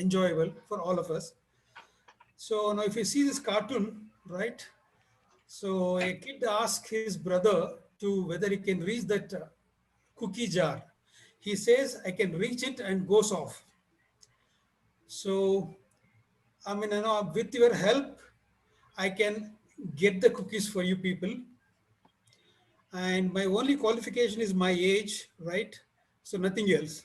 enjoyable for all of us. So now if you see this cartoon, right? So a kid asks his brother to whether he can reach that cookie jar. He says, I can reach it, and goes off. So, I mean, with your help, I can get the cookies for you people. And my only qualification is my age, right? So nothing else.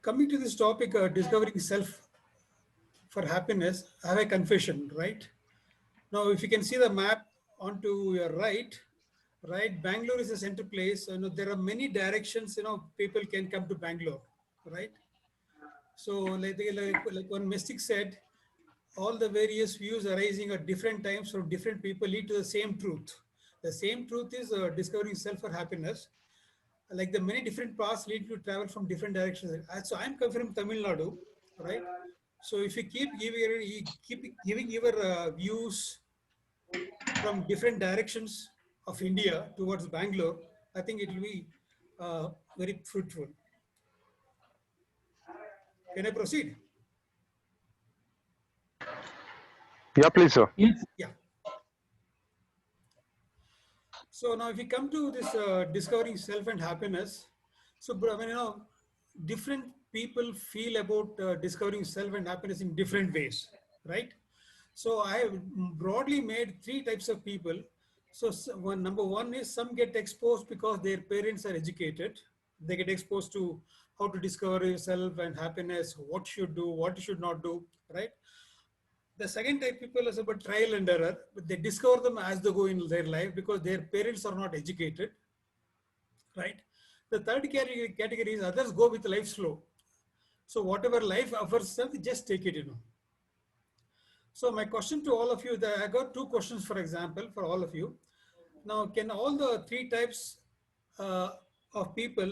Coming to this topic, discovering self for happiness, I have a confession, right? Now, if you can see the map onto your right, right, Bangalore is a center place. There are many directions, people can come to Bangalore, right? So like one mystic said, all the various views arising at different times from different people lead to the same truth. The same truth is discovering self for happiness. Like the many different paths lead to travel from different directions. So I'm coming from Tamil Nadu, right? So if you keep giving your views from different directions of India towards Bangalore, I think it will be very fruitful. Can I proceed? Yeah, please, sir. Yes. Yeah. So now if we come to this discovering self and happiness, so I mean, different people feel about discovering self and happiness in different ways, right? So I have broadly made three types of people. So number one is some get exposed because their parents are educated. They get exposed to how to discover yourself and happiness, what you should do, what you should not do, right? The second type people is about trial and error, but they discover them as they go in their life because their parents are not educated, right? The third category is others go with life slow. So whatever life offers them, just take it. So my question to all of you, I got two questions, for example, for all of you. Now, can all the three types uh, of people,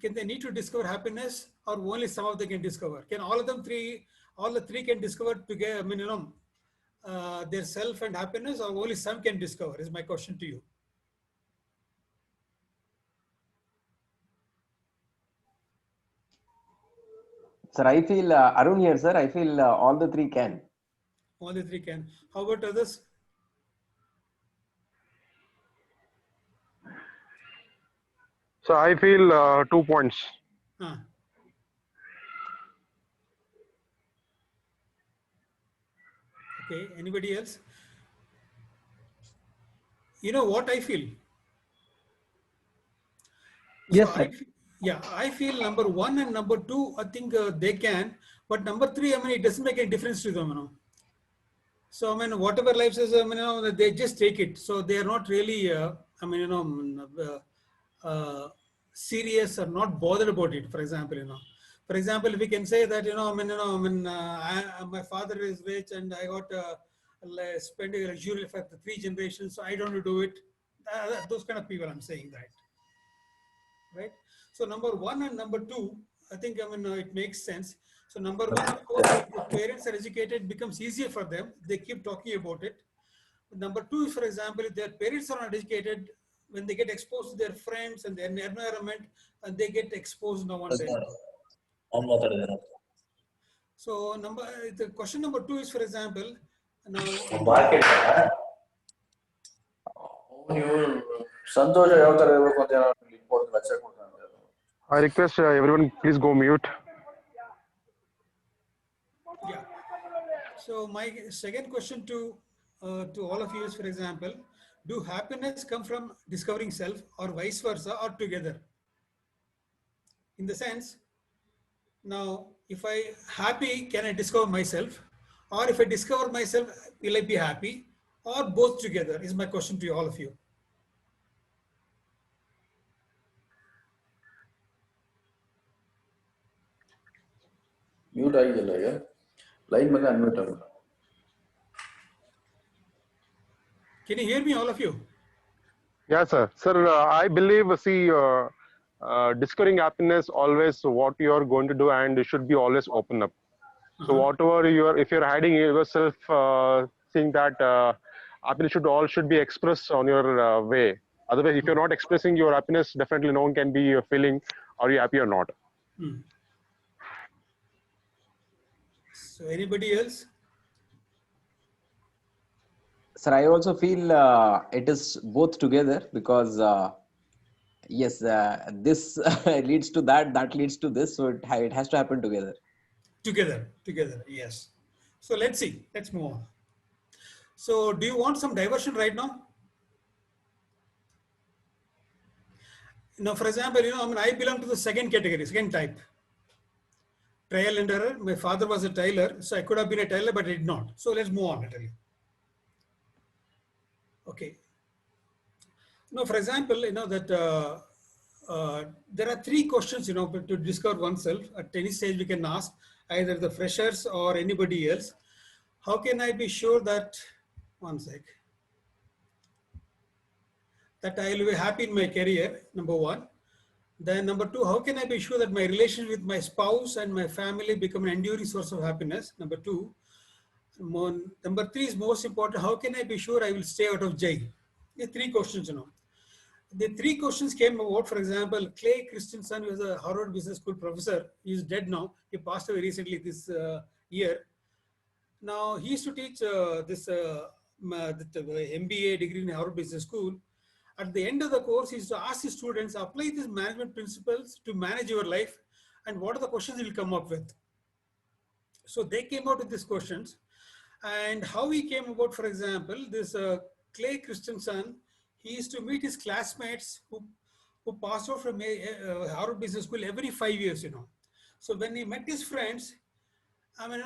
can they need to discover happiness, or only some of them can discover? Can all of them all the three can discover together, I mean, their self and happiness, or only some can discover, is my question to you. Sir, I feel, Arun here, sir, I feel all the three can. All the three can. How about others? So I feel 2 points. Okay, anybody else? You know what I feel? Yes, So sir. I feel number one and number two, I think they can, but number three, I mean, it doesn't make any difference to them. So, I mean, whatever life says, I mean, they just take it. So they are not really, I mean, serious or not bothered about it. For example, for example, if we can say that, my father is rich and I got spending luxury for the three generations, so I don't do it. Those kind of people, I'm saying that. Right. So number one and number two, I think, it makes sense. So number one, of course, if the parents are educated, it becomes easier for them. They keep talking about it. But number two is, for example, if their parents are not educated, when they get exposed to their friends and their environment, and they get exposed now and then. So the question number two is, for example, now. I request everyone please go mute. Yeah. So my second question to all of you is, for example, do happiness come from discovering self, or vice versa, or together? In the sense, now if I happy, can I discover myself? Or if I discover myself, will I be happy? Or both together is my question to all of you. Mute ಆಗಿದೆಲ್ಲ line ಮೇಲೆ unmute ಆಗ. Can you hear me, all of you? Yes, sir. Sir, I believe, discovering happiness always what you are going to do, and you should be always open up. So whatever if you're hiding yourself, seeing that happiness should be expressed on your way. Otherwise, if you're not expressing your happiness, definitely no one can be feeling are you happy or not. Hmm. So anybody else? Sir, I also feel it is both together because yes, this leads to that, that leads to this, so it has to happen together. Together, yes. So let's see, let's move on. So do you want some diversion right now? Now, for example, I mean, I belong to the second category, second type. Trial and error. My father was a tailor, so I could have been a tailor, but I did not. So let's move on, literally. Okay. Now, for example, that there are three questions, to discover oneself. At any stage, we can ask either the freshers or anybody else. How can I be sure that, one sec, that I will be happy in my career, number one. Then number two, how can I be sure that my relationship with my spouse and my family become an enduring source of happiness? Number two. Number three is most important. How can I be sure I will stay out of jail? The three questions, The three questions came about, for example, Clay Christensen, who was a Harvard Business School professor. He is dead now. He passed away recently this year. Now, he used to teach the MBA degree in Harvard Business School. At the end of the course, he used to ask his students, apply these management principles to manage your life, and what are the questions you will come up with. So they came out with these questions. And how he came about, for example, this Clay Christensen, he used to meet his classmates who passed out from Harvard Business School every 5 years, So when he met his friends, I mean,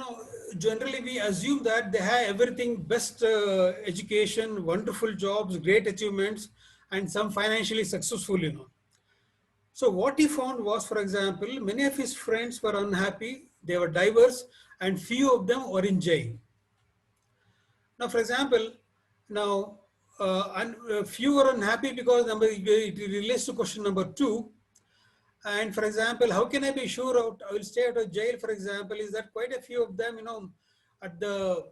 generally we assume that they have everything, best education, wonderful jobs, great achievements, and some financially successful, So what he found was, for example, many of his friends were unhappy, they were diverse, and few of them were in jail. Now, for example, few are unhappy because it relates to question number two. And for example, how can I be sure I will stay out of jail, for example, is that quite a few of them, at the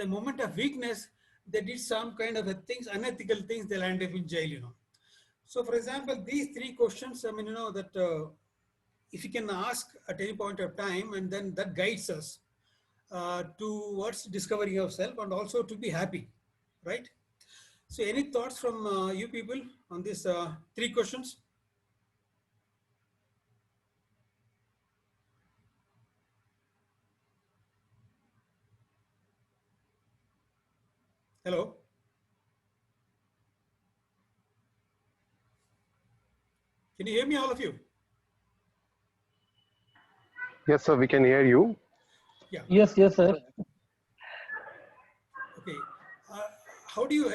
moment of weakness, they did some kind of things, unethical things, they landed in jail, So for example, these three questions, I mean, that if you can ask at any point of time, and then that guides us towards discovering yourself and also to be happy, right? So any thoughts from you people on these three questions? Hello? Can you hear me, all of you? Yes, sir, we can hear you. Yeah. Yes, sir. Okay.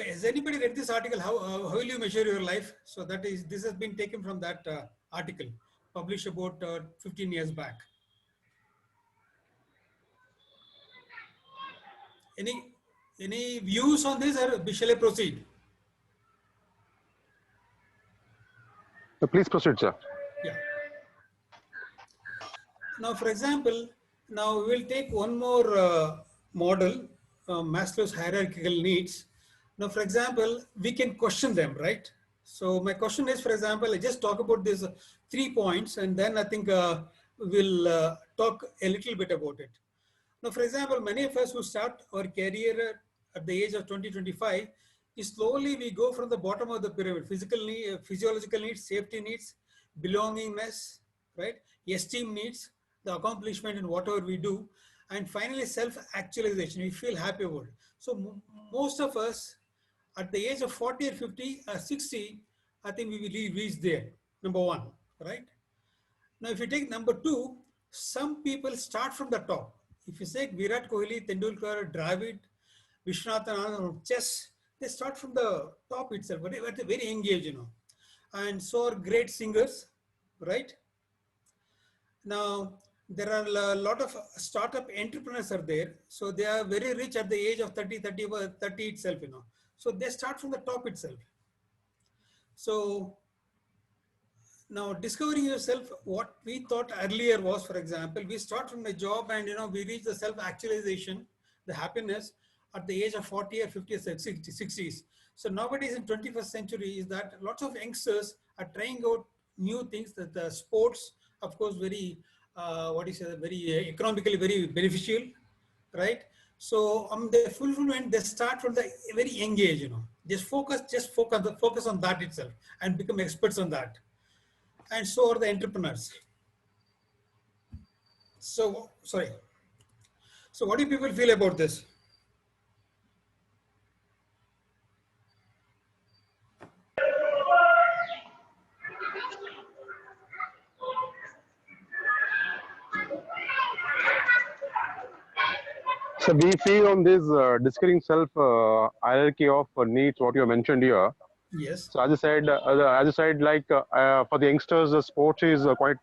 Has anybody read this article? How will you measure your life? So this has been taken from that article published about 15 years back. Any views on this, or shall I proceed? Please proceed, sir. Yeah. Now, for example, now we will take one more model, Maslow's hierarchical needs. Now, for example, we can question them, right? So my question is, for example, I just talk about these 3 points, and then I think we'll talk a little bit about it. Now, for example, many of us who start our career at the age of 20-25, slowly we go from the bottom of the pyramid: physiological needs, safety needs, belongingness, right? Esteem needs, the accomplishment in whatever we do, and finally self-actualization. We feel happy about it. So most of us at the age of 40 or 50 or 60, I think we will reach there, number one, right? Now, if you take number two, some people start from the top. If you say Virat Kohli, Tendulkar, Dravid, Vishwanathan Anand, chess, they start from the top itself, but at a very young age, And so are great singers, right? Now, there are a lot of startup entrepreneurs are there. So they are very rich at the age of 30 itself, So they start from the top itself. So now discovering yourself, what we thought earlier was, for example, we start from a job and, we reach the self-actualization, the happiness at the age of 40 or 50 or 60s. So nowadays in 21st century is that lots of youngsters are trying out new things that the sports, of course, very, what is it, very economically very beneficial, right? So they're fulfillment, they start from the very young age, focus on that itself and become experts on that. And so are the entrepreneurs. So, sorry. So what do people feel about this? So we feel on this discovering self hierarchy of needs, what you mentioned here. Yes. So as I said, like for the youngsters, the sports is quite,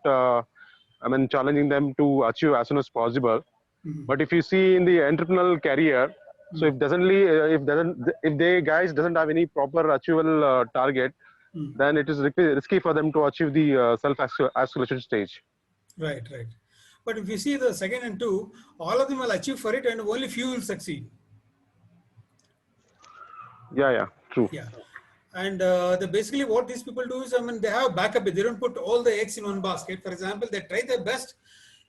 challenging them to achieve as soon as possible. But if you see in the entrepreneurial career, so if they guys doesn't have any proper achievable target, then it is risky for them to achieve the self isolation stage. Right, right. But if you see the second and two, all of them will achieve for it and only few will succeed. Yeah, true. Yeah. And basically what these people do is, they have backup. They don't put all the eggs in one basket. For example, they try their best.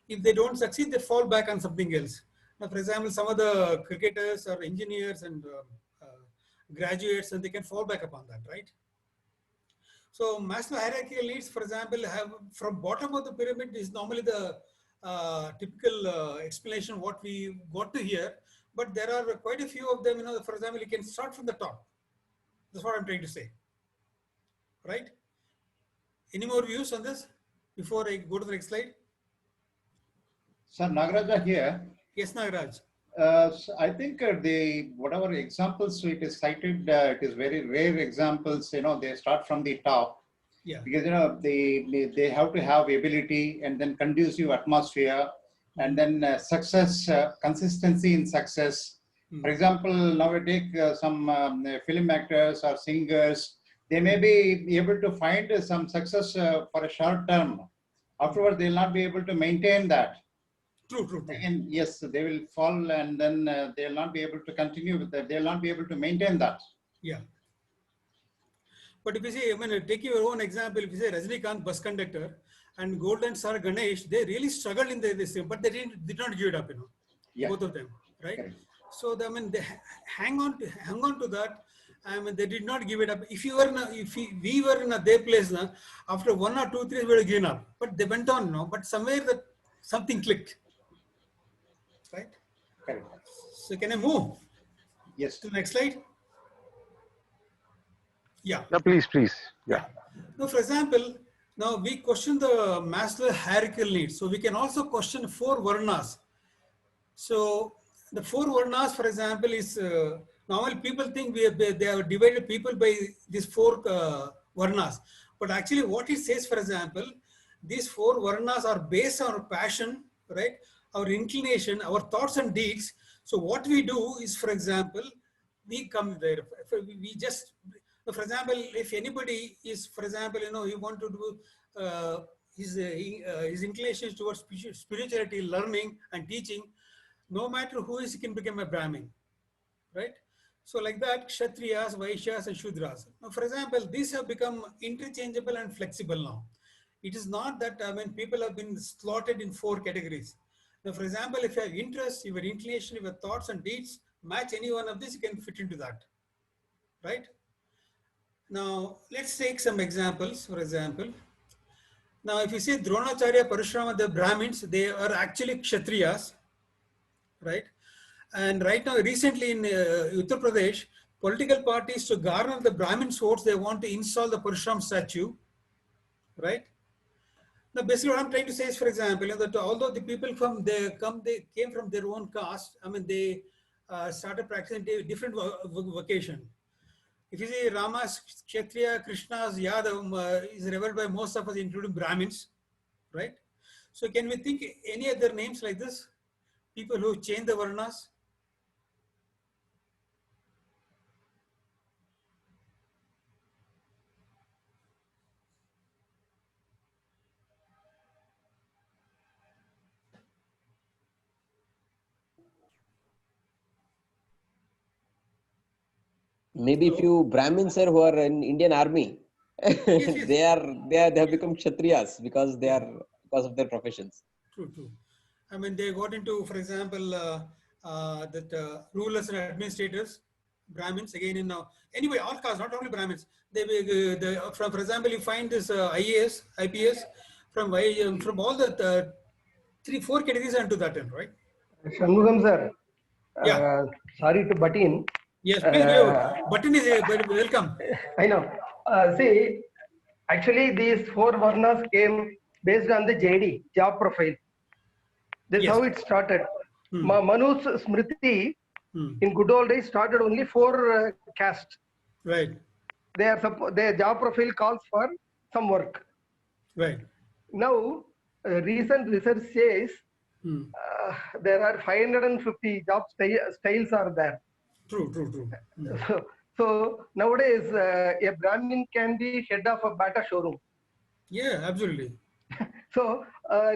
If they don't succeed, they fall back on something else. Now, for example, some of the cricketers or engineers and graduates, and they can fall back upon that, right? So Maslow hierarchical needs, for example, have from bottom of the pyramid is normally the typical explanation what we got to hear, but there are quite a few of them. For example, you can start from the top. That's what I'm trying to say, right? Any more views on this before I go to the next slide? Sir, Nagaraja here. Yes, Nagaraj. So I think the whatever examples it is cited, it is very rare examples. They start from the top. Yeah. Because they have to have ability and then conducive atmosphere, and then success, consistency in success. For example, now we take some film actors or singers. They may be able to find some success for a short term. Afterwards, they'll not be able to maintain that. True. Again, yes, they will fall, and then they'll not be able to continue with that. They'll not be able to maintain that. Yeah. But if you see, take your own example. If you say Rajinikanth, bus conductor, and Golden Star Ganesh, they really struggled in this thing, but they did not give it up. Yeah. Both of them, right? Correct. So they hang on to that. They did not give it up. If we were in their place now, after 1 or 2, 3, we would have given up. But they went on, But somewhere that something clicked, right? Correct. So can I move? Yes. To the next slide. Yeah. Yeah, please. Yeah. Now, for example, now we question the Maslow hierarchical needs. So we can also question 4 varnas. So the 4 varnas, for example, is normally people think they have divided people by these 4 varnas. But actually what it says, for example, these 4 varnas are based on our passion, right? Our inclination, our thoughts and deeds. So what we do is, for example, we come there. We just, for example, if anybody is, for example, he want to do his inclination towards spirituality, learning and teaching, no matter who is, he can become a Brahmin, right? So like that, Kshatriyas, Vaishyas and Shudras. Now, for example, these have become interchangeable and flexible now. It is not that, people have been slotted in 4 categories. Now, for example, if you have interest, your inclination, your thoughts and deeds match any one of these, you can fit into that, right? Now, let's take some examples. For example, now if you say Dronacharya, Parashurama, the Brahmins, they are actually Kshatriyas, right? And right now, recently in Uttar Pradesh, political parties to garner the Brahmin votes, they want to install the Parashuram statue, right? Now, basically, what I'm trying to say is, for example, that although the people they came from their own caste, they started practicing different vocation. If you see Rama's Kshatriya, Krishna's Yadav is revered by most of us, including Brahmins, right? So, can we think any other names like this? People who change the Varnas? Maybe few Brahmins sir, who are in Indian army, Yes, yes. they have become Kshatriyas because of their professions. True, true. I mean, they got into, for example, that rulers and administrators, Brahmins, again in anyway, all castes, not only Brahmins. From, for example, you find this IAS, IPS, from all the three, four categories into that end, right? Shanmugam sir, Yeah. sorry to butt in. Yes, please do. Button is welcome. I know. See, actually, these four Varnas came based on the JD, job profile. That's Yes. how it started. Hmm. Manu's Smriti in good old days started only four castes. Right. Their job profile calls for some work. Right. Now, recent research says there are 550 job styles are there. True, true, true. So nowadays, a Brahmin can be head of a Bata showroom. Yeah, absolutely. So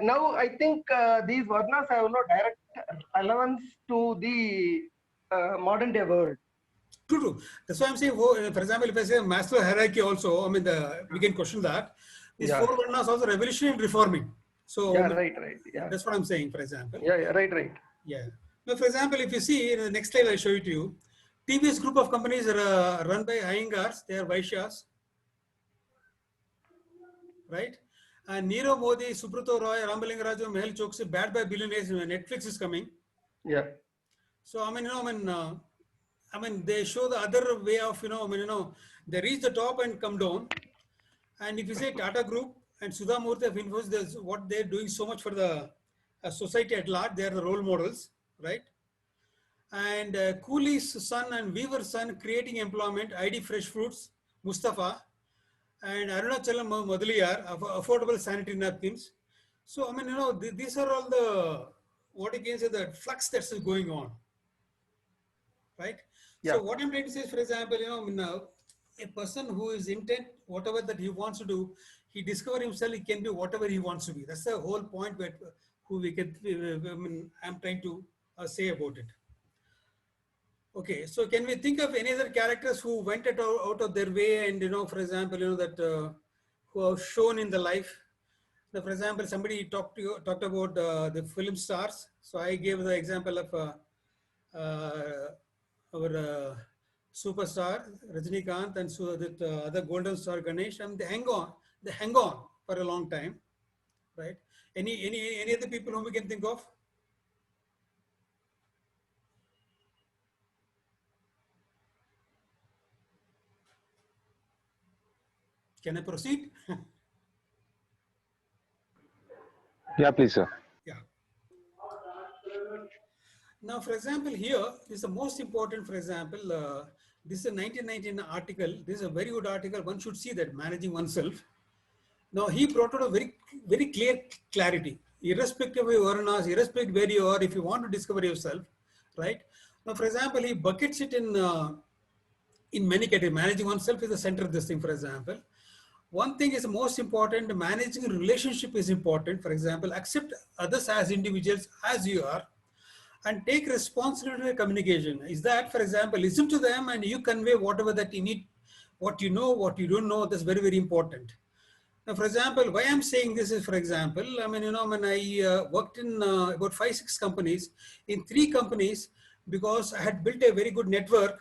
now I think these Varnas have no direct relevance to the modern day world. True, true. That's why I'm saying, for example, if I say Maslow hierarchy also, I mean, we can question that. These four Varnas also revolutionary and reforming. So yeah, right. Yeah, that's what I'm saying, for example. Yeah, right. Yeah. Now, for example, if you see in the next slide, I'll show it to you. TVS group of companies are run by Iyengars. They are Vaishyas, right? And Nirav Modi, Subrata Roy, Rambalingaraja, Mehul Choksi, backed by billionaires. Netflix is coming. Yeah. So I mean, they show the other way of they reach the top and come down. And if you say Tata Group and Sudha Murthy of Infosys, what they're doing so much for the society at large, they are the role models, right? And Cooley's son and Weaver's son creating employment, ID Fresh Fruits, Mustafa, and Arunachalam Madhuliyar, affordable sanitary napkins. So, I mean, these are all the, what you can say, the flux that's going on, right? Yeah. So what I'm trying to say is, for example, a person who is intent, whatever that he wants to do, he discover himself, he can do whatever he wants to be. That's the whole point where I'm trying to say about it. Okay, so can we think of any other characters who went out of their way and, for example, that who are shown in the life? Now, for example, somebody talked about the film stars. So I gave the example of our superstar Rajinikanth and so that other golden star Ganesh. And they hang on for a long time, right? Any other people whom we can think of? Can I proceed? Yeah, please, sir. Yeah. Now, for example, here is the most important, for example, this is a 1919 article. This is a very good article. One should see that, managing oneself. Now, he brought out a very, very clear clarity, irrespective of your varnas, irrespective where you are, if you want to discover yourself, right? Now, for example, he buckets it in many categories. Managing oneself is the center of this thing, for example. One thing is most important, managing a relationship is important. For example, accept others as individuals as you are and take responsibility for communication. Is that, for example, listen to them and you convey whatever that you need, what you know, what you don't know. That's very, very important. Now, for example, why I'm saying this is, for example, I mean, when I worked in about 5-6 companies, in 3 companies, because I had built a very good network,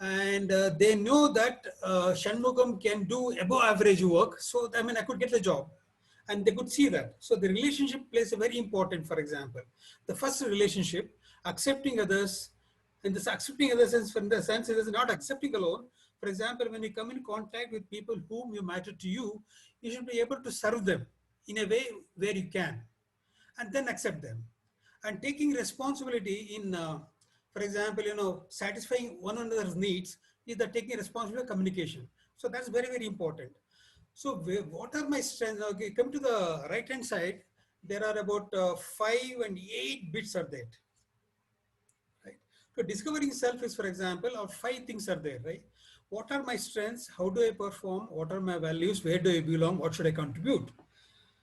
and they know that Shanmugam can do above average work. So, I mean, I could get the job and they could see that. So the relationship plays a very important, for example, the first relationship, accepting others, and this accepting others in the sense it is not accepting alone. For example, when you come in contact with people whom you matter to you, you should be able to serve them in a way where you can, and then accept them. And taking responsibility in for example, satisfying one another's needs is the taking responsibility of communication. So that's very, very important. So what are my strengths? Okay, come to the right hand side. There are about 5 and 8 bits are there. Right. So discovering self is, for example, or 5 things are there, right? What are my strengths? How do I perform? What are my values? Where do I belong? What should I contribute?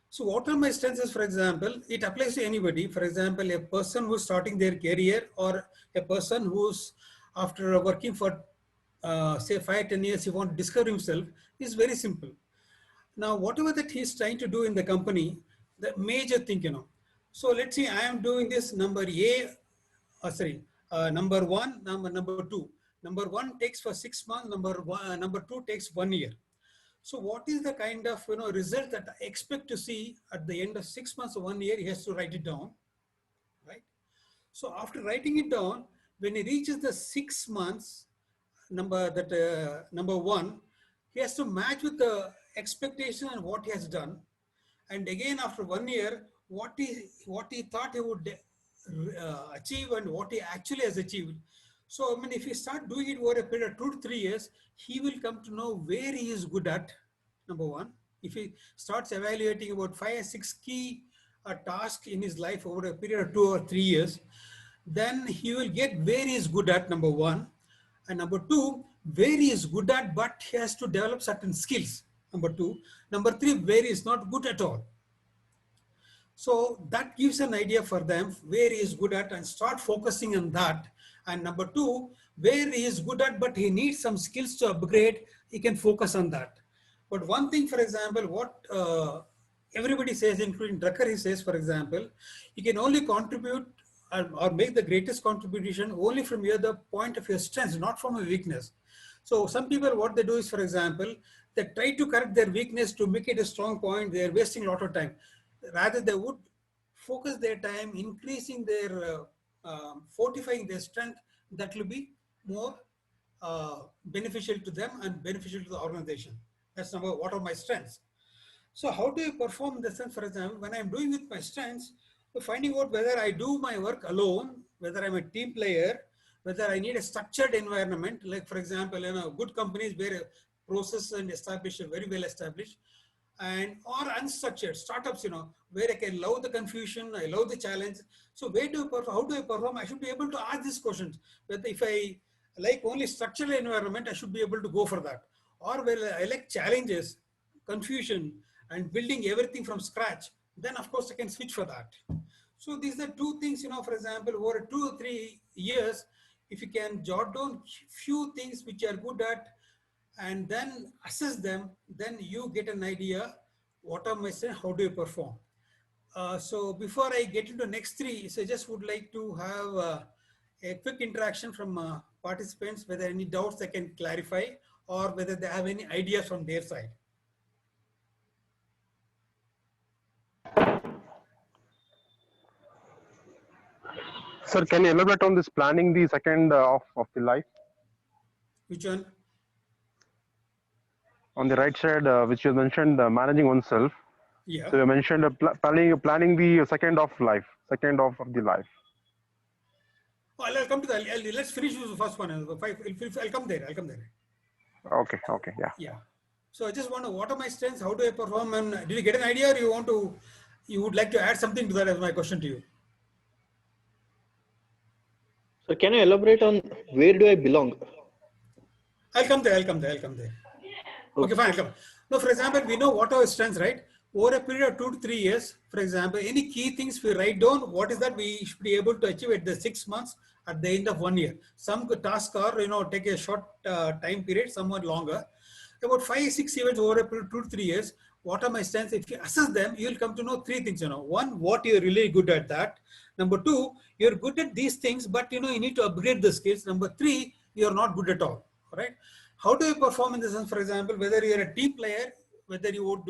So what are my strengths, for example, it applies to anybody. For example, a person who's starting their career or a person who's after working for say 5-10 years, he wants to discover himself, is very simple. Now, whatever that he's trying to do in the company, the major thing, So let's see, I am doing this number A, number one, number two. Number one takes for 6 months, number two takes 1 year. So what is the kind of result that I expect to see at the end of 6 months or 1 year? He has to write it down, right? So after writing it down, when he reaches the 6 months, number one, he has to match with the expectation and what he has done. And again, after 1 year, what he thought he would achieve and what he actually has achieved. So, I mean, if he start doing it over a period of 2 to 3 years, he will come to know where he is good at, number one. If he starts evaluating about 5 or 6 key tasks in his life over a period of 2 or 3 years, then he will get where he is good at, number one. And number two, where he is good at, but he has to develop certain skills, number two. Number three, where he is not good at all. So that gives an idea for them where he is good at and start focusing on that. And number two, where he is good at, but he needs some skills to upgrade, he can focus on that. But one thing, for example, what everybody says, including Drucker, he says, for example, you can only contribute or make the greatest contribution only from the point of your strengths, not from a weakness. So some people, what they do is, for example, they try to correct their weakness to make it a strong point. They're wasting a lot of time. Rather, they would focus their time, increasing their, fortifying their strength. That will be more beneficial to them and beneficial to the organization. That's number, what are my strengths? So how do I perform in the sense, for example, when I'm doing with my strengths, finding out whether I do my work alone, whether I'm a team player, whether I need a structured environment, like for example, good companies where a process and established, very well established, and or unstructured startups, where I can love the confusion, I love the challenge. So where do I perform? How do I perform? I should be able to ask these questions. Whether if I like only structured environment, I should be able to go for that. Or where I like challenges, confusion, and building everything from scratch, then of course I can switch for that. So these are two things, for example, over 2 or 3 years, if you can jot down few things which you are good at and then assess them, then you get an idea, what are my strengths, how do you perform? So before I get into next 3, so I just would like to have a quick interaction from participants, whether any doubts they can clarify or whether they have any ideas from their side. Sir, can you elaborate on this planning the second of the life? Which one? On the right side, which you mentioned, managing oneself. Yeah. So you mentioned planning the second of life, second of the life. Well, I'll come to that. Let's finish with the first one. I'll come there. Okay, yeah. Yeah. So I just want to, what are my strengths? How do I perform? And did you get an idea, or you would like to add something to that as my question to you? So can you elaborate on where do I belong? I'll come there. Okay, fine, I'll come. Now, for example, we know what are our strengths, right? Over a period of 2 to 3 years, for example, any key things we write down, what is that we should be able to achieve at the 6 months, at the end of 1 year. Some tasks are, take a short time period, somewhat longer. About 5, 6 events over a period of 2 to 3 years, what are my strengths? If you assess them, you'll come to know 3 things, One, what you're really good at that. Number 2, you're good at these things, but you need to upgrade the skills. Number 3, you're not good at all, right? How do you perform in the sense, for example, whether you're a team player, whether you would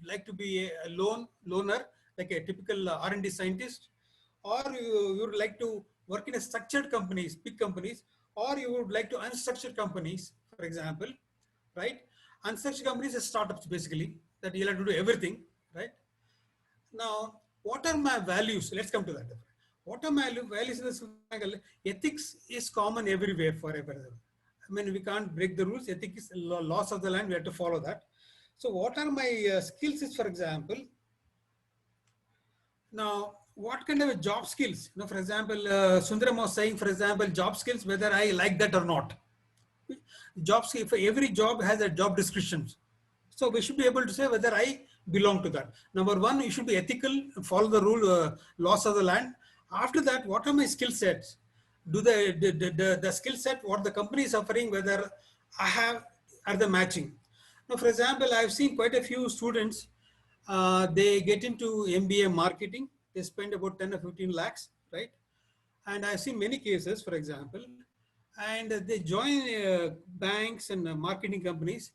like to be a loner, like a typical R&D scientist, or you would like to work in a structured companies, big companies, or you would like to unstructured companies, for example, right? Unstructured companies are startups basically, that you'll have to do everything, right? Now, what are my values? Let's come to that. What are my values in this? Ethics is common everywhere for everyone. I mean, we can't break the rules. Ethics is laws of the land. We have to follow that. So what are my skills is, for example, now, what kind of a job skills? For example, Sundaram was saying, for example, job skills, whether I like that or not. Job skill, for every job has a job description. So we should be able to say whether I belong to that. Number 1, you should be ethical, follow the rule, laws of the land. After that, what are my skill sets? do the skill set, what the company is offering, whether I have, are the matching. Now, for example, I've seen quite a few students, they get into MBA marketing, they spend about 10 or 15 lakhs, right? And I've seen many cases, for example, and they join banks and marketing companies,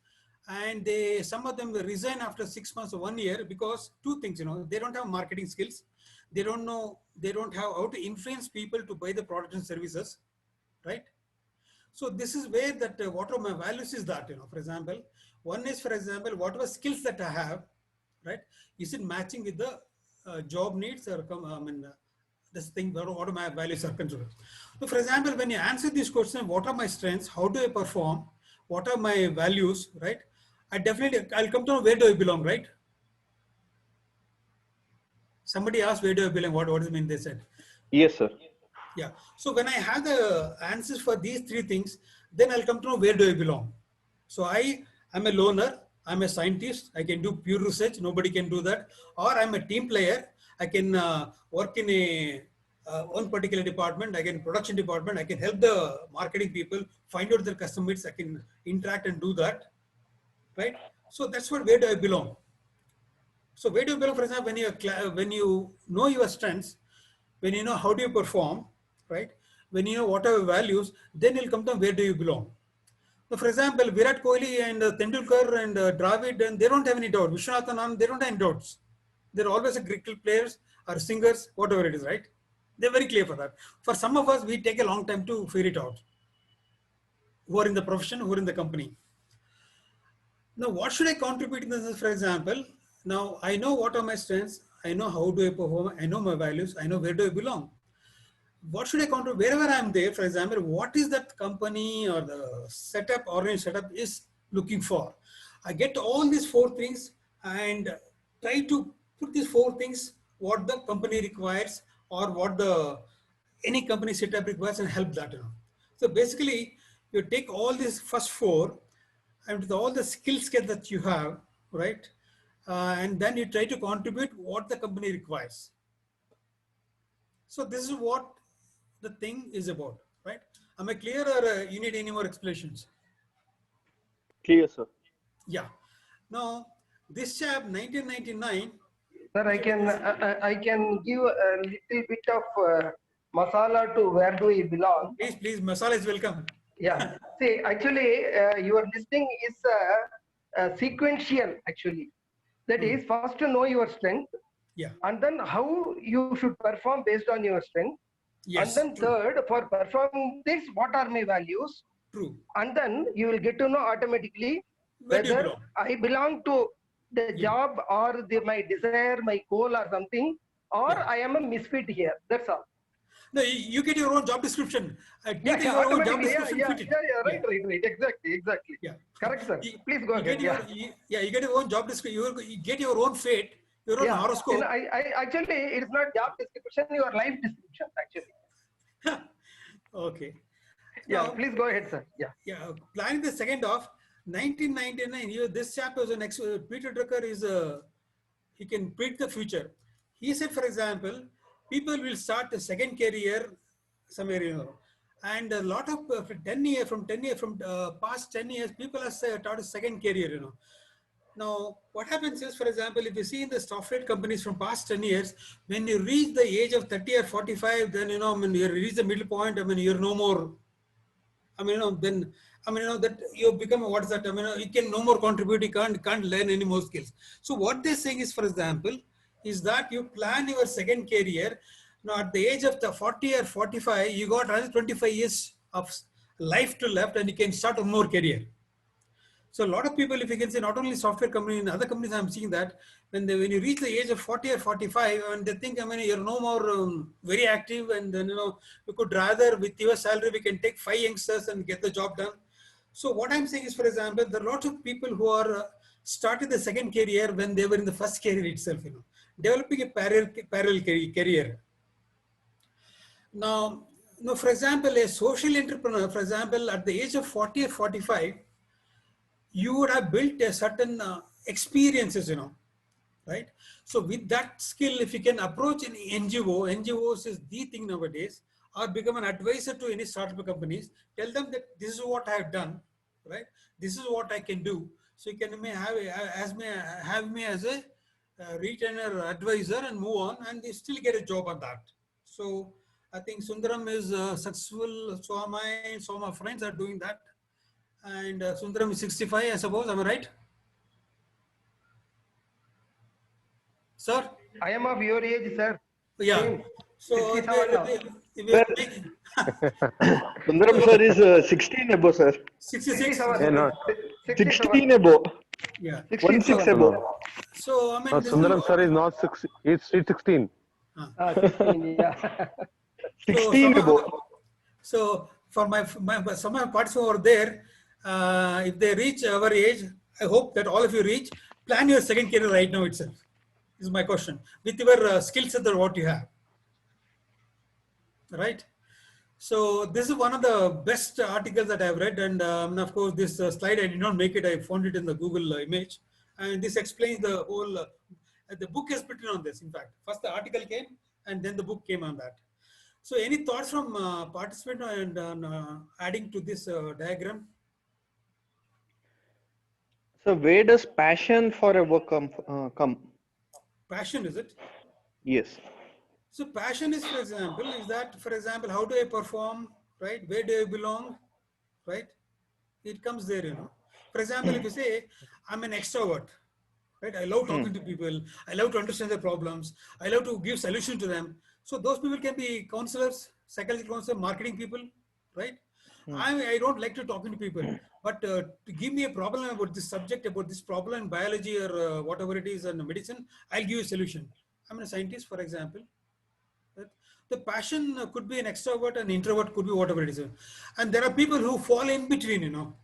and some of them resign after 6 months or 1 year because two things, they don't have marketing skills. They don't know, they don't have how to influence people to buy the products and services, right? So this is where that what are my values is that, for example, one is, for example, whatever skills that I have, right? Is it matching with the job needs or this thing, what are my values are considered. So for example, when you answer this question, what are my strengths? How do I perform? What are my values, right? I'll come to know where do I belong, right? Somebody asked where do I belong, what does it mean, they said. Yes, sir. Yeah. So when I have the answers for these three things, then I'll come to know where do I belong. So I'm a loner, I'm a scientist, I can do pure research, nobody can do that. Or I'm a team player, I can work in a one particular department, I can production department, I can help the marketing people find out their customers, I can interact and do that, right? So that's what where do I belong. So where do you belong, for example, when you know your strengths, when you know how do you perform, right? When you know what are your values, then you'll come to where do you belong. So for example, Virat Kohli and Tendulkar and Dravid, and they don't have any doubt. Vishwanathan Anand, they don't have any doubts. They're always a cricket players or singers, whatever it is, right? They're very clear for that. For some of us, we take a long time to figure it out. Who are in the profession, who are in the company. Now, what should I contribute in this, for example? Now, I know what are my strengths. I know how do I perform. I know my values. I know where do I belong. What should I contribute? Wherever I'm there, for example, what is that company or the setup, orange setup is looking for? I get all these four things and try to put these four things, what the company requires or what any company setup requires and help that. So basically, you take all these first four and with all the skill set that you have, right? And then you try to contribute what the company requires. So this is what the thing is about, right? Am I clear or you need any more explanations? Clear, sir. Yeah. Now, this chap, 1999. Sir, I can give a little bit of masala to where do we belong. Please, masala is welcome. Yeah. See, actually, your listing is sequential, actually. That is, first to know your strength. Yeah. And then how you should perform based on your strength. Yes. And then third, for performing this, what are my values? True. And then you will get to know automatically Where do you whether belong? I belong to the job or my desire, my goal or something, or I am a misfit here. That's all. No, you get your own job description. Yeah, your own job automatically. description. Right. Exactly. Yeah. Correct, sir. Please go ahead. You get your own job description. You get your own fate, your own horoscope. Actually, it's not job description, your life description, actually. Okay. Yeah, Now, please go ahead, sir. Yeah. Planning the second off, 1999, this chap was an Peter Drucker is he can predict the future. He said, for example, people will start a second career somewhere, and a lot of from past 10 years, people have started a second career, Now, what happens is, for example, if you see in the software companies from past 10 years, when you reach the age of 30 or 45, then, you reach the middle point, you're no more, that you become, what is that? You can no more contribute, you can't learn any more skills. So what they're saying is, for example, is that you plan your second career. Now, at the age of the 40 or 45, you got another 25 years of life to left and you can start one more career. So a lot of people, if you can say, not only software company, in other companies, I'm seeing that when you reach the age of 40 or 45, and they think, you're no more very active, and then, you could rather with your salary, we can take 5 youngsters and get the job done. So what I'm saying is, for example, there are lots of people who are started the second career when they were in the first career itself, developing a parallel career. Now, for example, a social entrepreneur, for example, at the age of 40 or 45, you would have built a certain experiences, right? So with that skill, if you can approach an NGOs is the thing nowadays, or become an advisor to any startup companies. Tell them that this is what I have done, right? This is what I can do. So you can have me as a retainer advisor and move on, and they still get a job on that. So I think Sundaram is successful. So am I. So my friends are doing that, and Sundaram is 65, I suppose. Am I right, sir? I am of your age, sir. Yeah. Same. So 67 now. Sir, Sundaram sir is 16 above, sir. 66. 67. Yeah, not. 16 above. Yeah. 16 No, above. no. So I mean, No, this Sundaram sir is not 6. It's 16. 16, yeah. So 16 above. So for some of my participants over there, if they reach our age, I hope that all of you reach. Plan your second career right now itself. This is my question. With your skill set or what you have, right? So this is one of the best articles that I've read, and of course this slide I did not make it. I found it in the Google image, and this explains the whole. The book is written on this. In fact, first the article came, and then the book came on that. So any thoughts from participant and adding to this diagram? So where does passion for a work come? Passion, is it? Yes. So passion is, for example, how do I perform, right? Where do I belong, right? It comes there, you know. For example, if you say, I'm an extrovert, right? I love talking to people. I love to understand their problems. I love to give solution to them. So those people can be counselors, psychology counselors, marketing people, right? I don't like to talk to people, but to give me a problem about this subject, about this problem in biology or whatever it is in medicine, I'll give you a solution. I'm a scientist, for example. Right? The passion could be an extrovert, an introvert could be whatever it is. And there are people who fall in between, you know.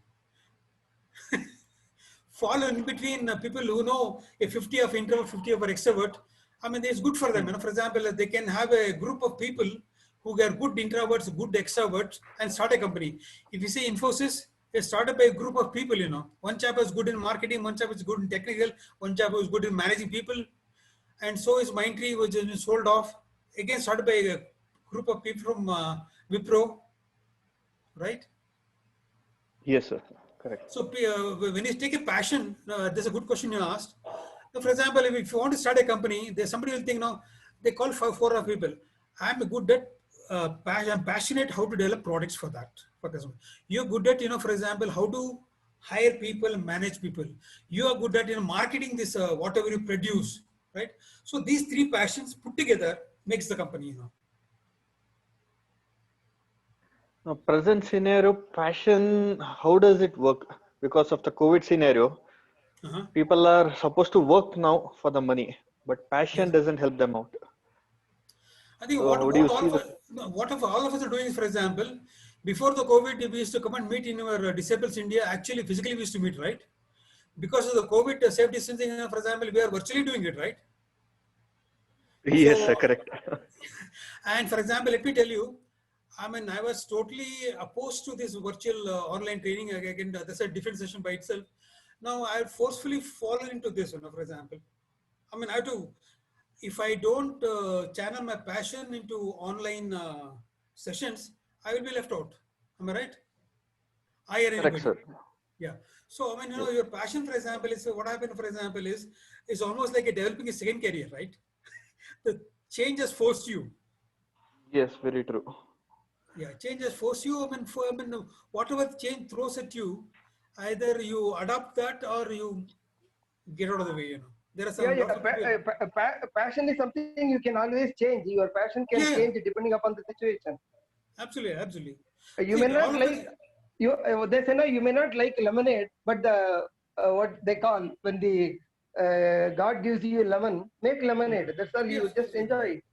Fall in between people who know a 50 of introvert, 50 of extrovert. I mean, it's good for them. You know, for example, they can have a group of people who are good introverts, good extroverts, and start a company. If you see Infosys, they started by a group of people, you know. One chap is good in marketing, one chap is good in technical, one chap is good in managing people. And so is Mindtree, which has been sold off. Again, started by a group of people from Wipro, right? Yes, sir. Correct. So when you take a passion, there's a good question you asked. So for example, if you want to start a company, there's somebody will think, now they call for four people. I'm good at, I'm passionate how to develop products for that. For customer. You're good at, you know, for example, how to hire people, manage people. You are good at, you know, marketing this, whatever you produce, right? So these three passions put together makes the company, you know. Now, present scenario, passion, how does it work? Because of the COVID scenario, people are supposed to work now for the money, but passion doesn't help them out. I think So what all of us are doing is, for example, before the COVID, we used to come and meet in our Disables India. Actually, physically we used to meet, right? Because of the COVID safe distancing, for example, we are virtually doing it, right? Yes, So, sir, correct. And for example, let me tell you, I mean, I was totally opposed to this virtual online training. Again, that's a different session by itself. Now, I forcefully fallen into this, you know, for example. I mean, I have to, if I don't channel my passion into online sessions, I will be left out. Am I right? I or anybody. Correct, sir. Yeah. So, I mean, you know, your passion, for example, is what happened, for example, is almost like developing a second career, right? The change has forced you. Yes, very true. Yeah, change has forced you. I mean, whatever change throws at you, either you adopt that or you get out of the way, you know. There are some Passion is something you can always change. Your passion can change depending upon the situation. Absolutely, absolutely. You may not like they say no, you may not like lemonade, but the what they call when the God gives you lemon, make lemonade. That's all. You just enjoy it.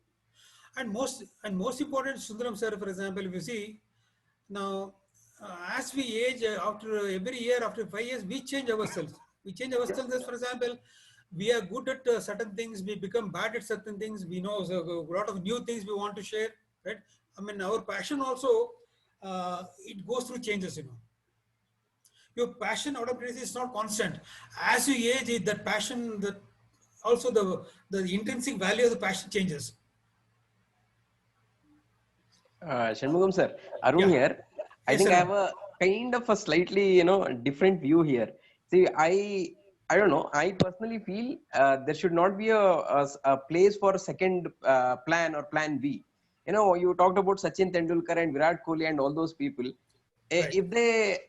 And most important, Sundaram sir, for example, if you see now, as we age, after every year, after 5 years, we change ourselves. We change ourselves. For example, we are good at certain things. We become bad at certain things. We know a lot of new things we want to share, right? I mean, our passion also, it goes through changes, you know. Your passion out of place is not constant. As you age, that passion, that also the intrinsic value of the passion changes. Shanmugam sir, Arun Yeah. here. I Yes, think I sir. have a kind of a slightly, different view here. See, I don't know. I personally feel there should not be a place for second plan or plan B. You talked about Sachin Tendulkar and Virat Kohli and all those people. Right. If they,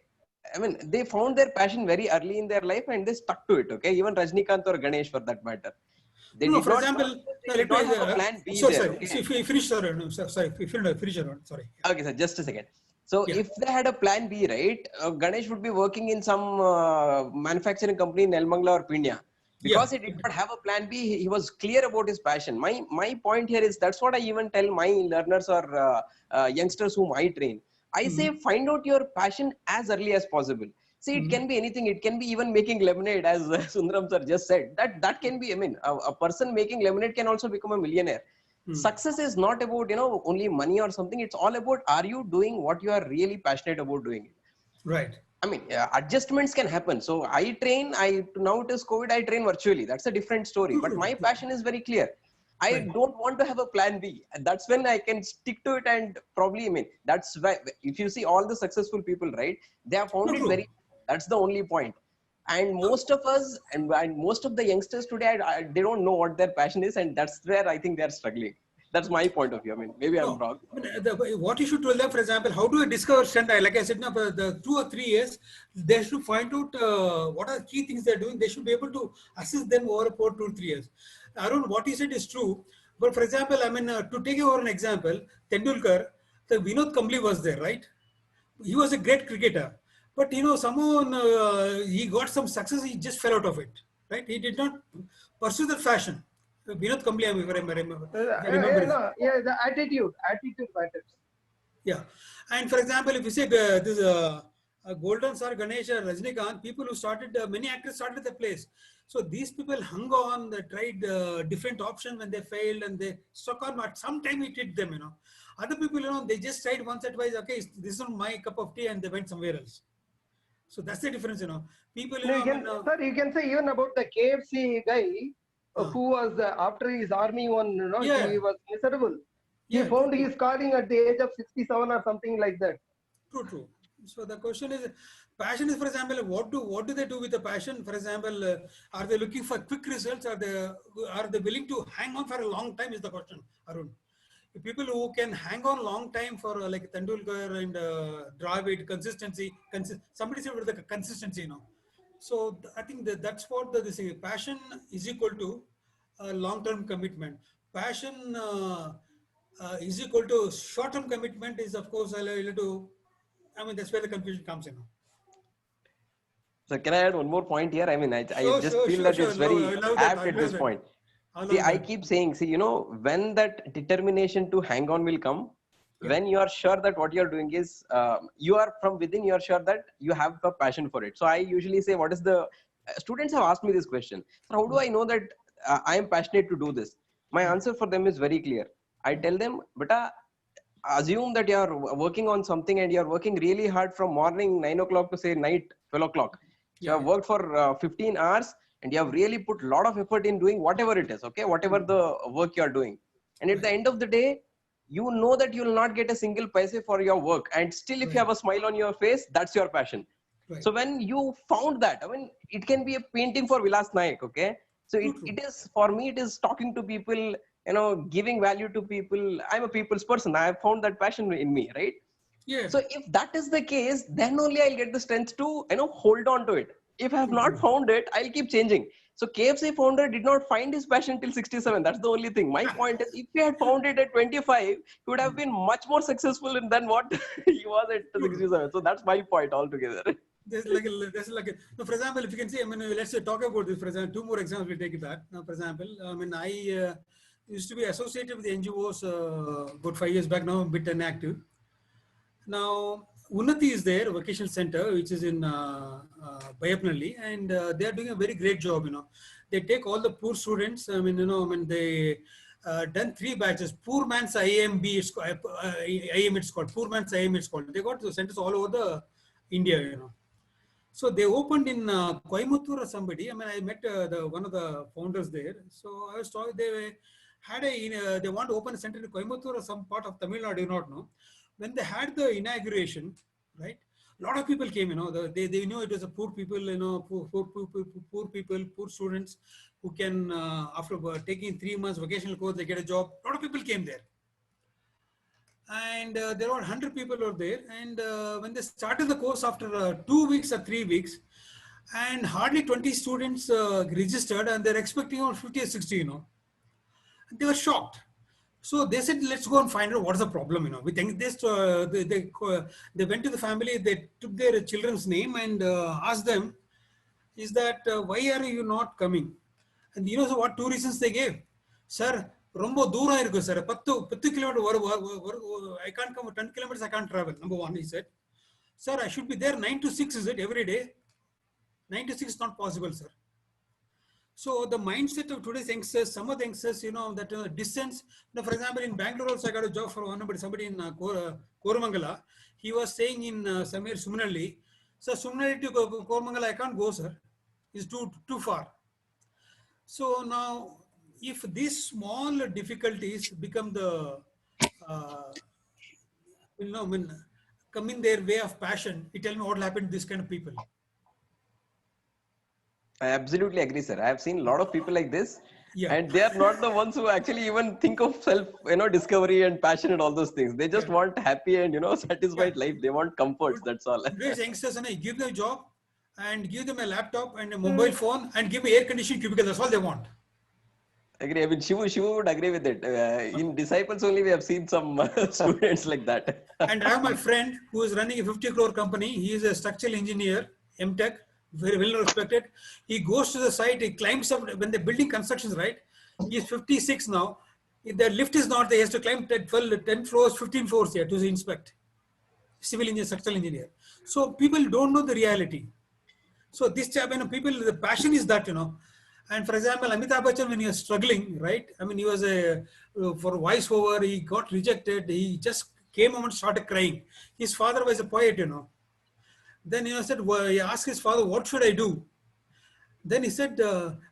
I mean, they found their passion very early in their life and they stuck to it. Okay, even Rajnikant or Ganesh for that matter. They No, did for not. example, They no, did let me. not have a plan B Sorry, there. sorry. Okay. So if you finish, sorry, no, sorry. If you finish, sorry. Yeah. Okay, sir, just a second. So Yeah. if they had a plan B, right, Ganesh would be working in some manufacturing company in Elmangla or Pinya. Yeah. Because he did not have a plan B, he was clear about his passion. My point here is that's what I even tell my learners or youngsters whom I train. I say find out your passion as early as possible. See, it can be anything. It can be even making lemonade, as Sundaram sir just said. That can be. I mean, a person making lemonade can also become a millionaire. Success is not about only money or something. It's all about, are you doing what you are really passionate about doing? Right. I mean, adjustments can happen. So I train. Now it is COVID. I train virtually. That's a different story. But my passion is very clear. I Right. don't want to have a plan B. And that's when I can stick to it. And probably, I mean, that's why if you see all the successful people, right, they have found No, it true. very. That's the only point. And most of us and most of the youngsters today, they don't know what their passion is, and that's where I think they're struggling. That's my point of view. I mean, maybe I'm No, wrong. I mean, what you should tell them, for example, how do I discover strength? Like I said, now, for the 2 or 3 years, they should find out what are the key things they're doing. They should be able to assist them over 2 or 3 years. Arun, what you said is true. But for example, I mean, to take over an example, Tendulkar, the Vinod Kambli was there, right? He was a great cricketer. But, someone, he got some success, he just fell out of it, right? He did not pursue the fashion. Vinod Kambli, if I remember his. Yeah, the attitude matters. Yeah. And for example, if you say this Golden Star Ganesh or Rajnikant, people who started, many actors started the place. So these people hung on, they tried different options when they failed and they stuck on, at some time it hit them, Other people, they just tried once or twice, okay, this is not my cup of tea, and they went somewhere else. So that's the difference, People, No, sir, you can say even about the KFC guy who was after his army one, Yeah. he was miserable. He Yeah, found true. his calling at the age of 67 or something like that. True. So the question is, passion is, for example, what do they do with the passion? For example, are they looking for quick results? Are they willing to hang on for a long time? Is the question, Arun. People who can hang on long time for like Tendulkar and Dravid, consistency. Somebody said with the consistency, So I think that's what this passion is equal to long-term commitment. Passion is equal to short-term commitment is, of course, I mean, that's where the confusion comes in. So can I add one more point here? I mean, I Sure, just sure, feel sure, that sure. it's very I love that. apt at this point. I love See, I that. keep saying, when that determination to hang on will come, Yeah. when you are sure that what you're doing is, you are from within, you are sure that you have a passion for it. So I usually say, what is the, students have asked me this question. So how do I know that I am passionate to do this? My answer for them is very clear. I tell them, beta, assume that you are working on something and you are working really hard from morning 9 o'clock to say night 12 o'clock. So you have worked for 15 hours and you have really put a lot of effort in doing whatever it is, okay, whatever the work you are doing. And at the end of the day, you know that you will not get a single paise for your work. And still, if you have a smile on your face, that's your passion. Right. So when you found that, I mean, it can be a painting for Vilas Naik, okay? So it is, for me, it is talking to people, giving value to people. I'm a people's person. I have found that passion in me, right? Yeah. So if that is the case, then only I'll get the strength to, hold on to it. If I have not found it, I'll keep changing. So KFC founder did not find his passion till 67. That's the only thing. My point is, if he had found it at 25, he would have been much more successful than what he was at 67. So that's my point altogether. No, for example, if you can see, I mean, let's say talk about this. For example, 2 more examples we'll take that. Now, for example, I mean, I used to be associated with the NGOs about 5 years back. Now I'm a bit inactive. Now, Unnati is there, vocational center, which is in Bayapnalli, and they are doing a very great job. They take all the poor students. I mean, they done 3 batches. Poor man's IMB, IM it's called. Poor man's IM it's called. They got the centers all over the India. So they opened in Coimbatore or somebody. I mean, I met one of the founders there. So I was talking. They had they want to open a center in Coimbatore or some part of Tamil Nadu, I do not know. When they had the inauguration, right, a lot of people came, they knew it was a poor people, poor people, poor students who can, after taking 3 months vocational course, they get a job. A lot of people came there. And there were 100 people over there. And when they started the course after 2 weeks or 3 weeks, and hardly 20 students registered, and they're expecting around 50 or 60, They were shocked. So they said, let's go and find out what's the problem, We think this, they went to the family, they took their children's name and asked them, is that, why are you not coming? And so what 2 reasons they gave? Sir, Rombo Dura irukku, sir. 10 kilometers, I can't come, 10 kilometers, I can't travel. Number one, he said. Sir, I should be there 9 to 6, is it, every day? 9 to 6 is not possible, sir. So the mindset of today's youngsters, some of the youngsters, that distance, for example, in Bangalore also I got a job for somebody in Koramangala. He was saying in Samir Sumanalli, sir, Sumanalli to Koramangala, I can't go, sir. It's too far. So now, if these small difficulties become the, come in their way of passion, you tell me what will happen to this kind of people. I absolutely agree, sir. I have seen a lot of people like this, Yeah. and they are not the ones who actually even think of self, discovery and passion and all those things. They just want happy and satisfied life. They want comforts. That's all. Today's youngsters, give them a job and give them a laptop and a mobile phone and give me air conditioned cubicle. That's all they want. Agree. I mean, Shivu would agree with it. In Disciples only, we have seen some students like that. And I have my friend who is running a 50 crore company. He is a structural engineer, MTech, very well respected. He goes to the site, he climbs up when they're building constructions, right? He's 56 now. If the lift is not there, he has to climb 10 floors, 15 floors here to inspect. Civil engineer, structural engineer. So people don't know the reality. So this job, people, the passion is that, And for example, Amitabh Bachchan, when he was struggling, right? I mean, he was for voiceover, he got rejected. He just came home and started crying. His father was a poet, Then he he asked his father, what should I do? Then he said,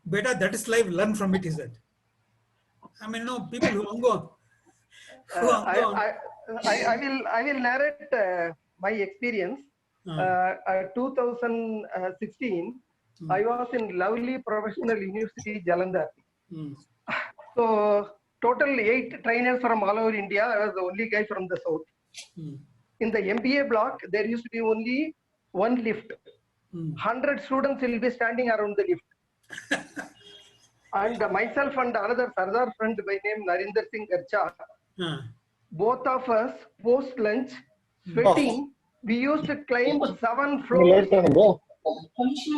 beta, that is life, learn from it, he said. I mean, people who are gone. I will narrate my experience. 2016, I was in Lovely Professional University, Jalandhar. So total 8 trainers from all over India. I was the only guy from the south. In the MBA block, there used to be only one lift. 100 students will be standing around the lift. And myself and another Sardar friend by name Narinder Singh Garcha, both of us post lunch, sweating, we used to climb 7 floors.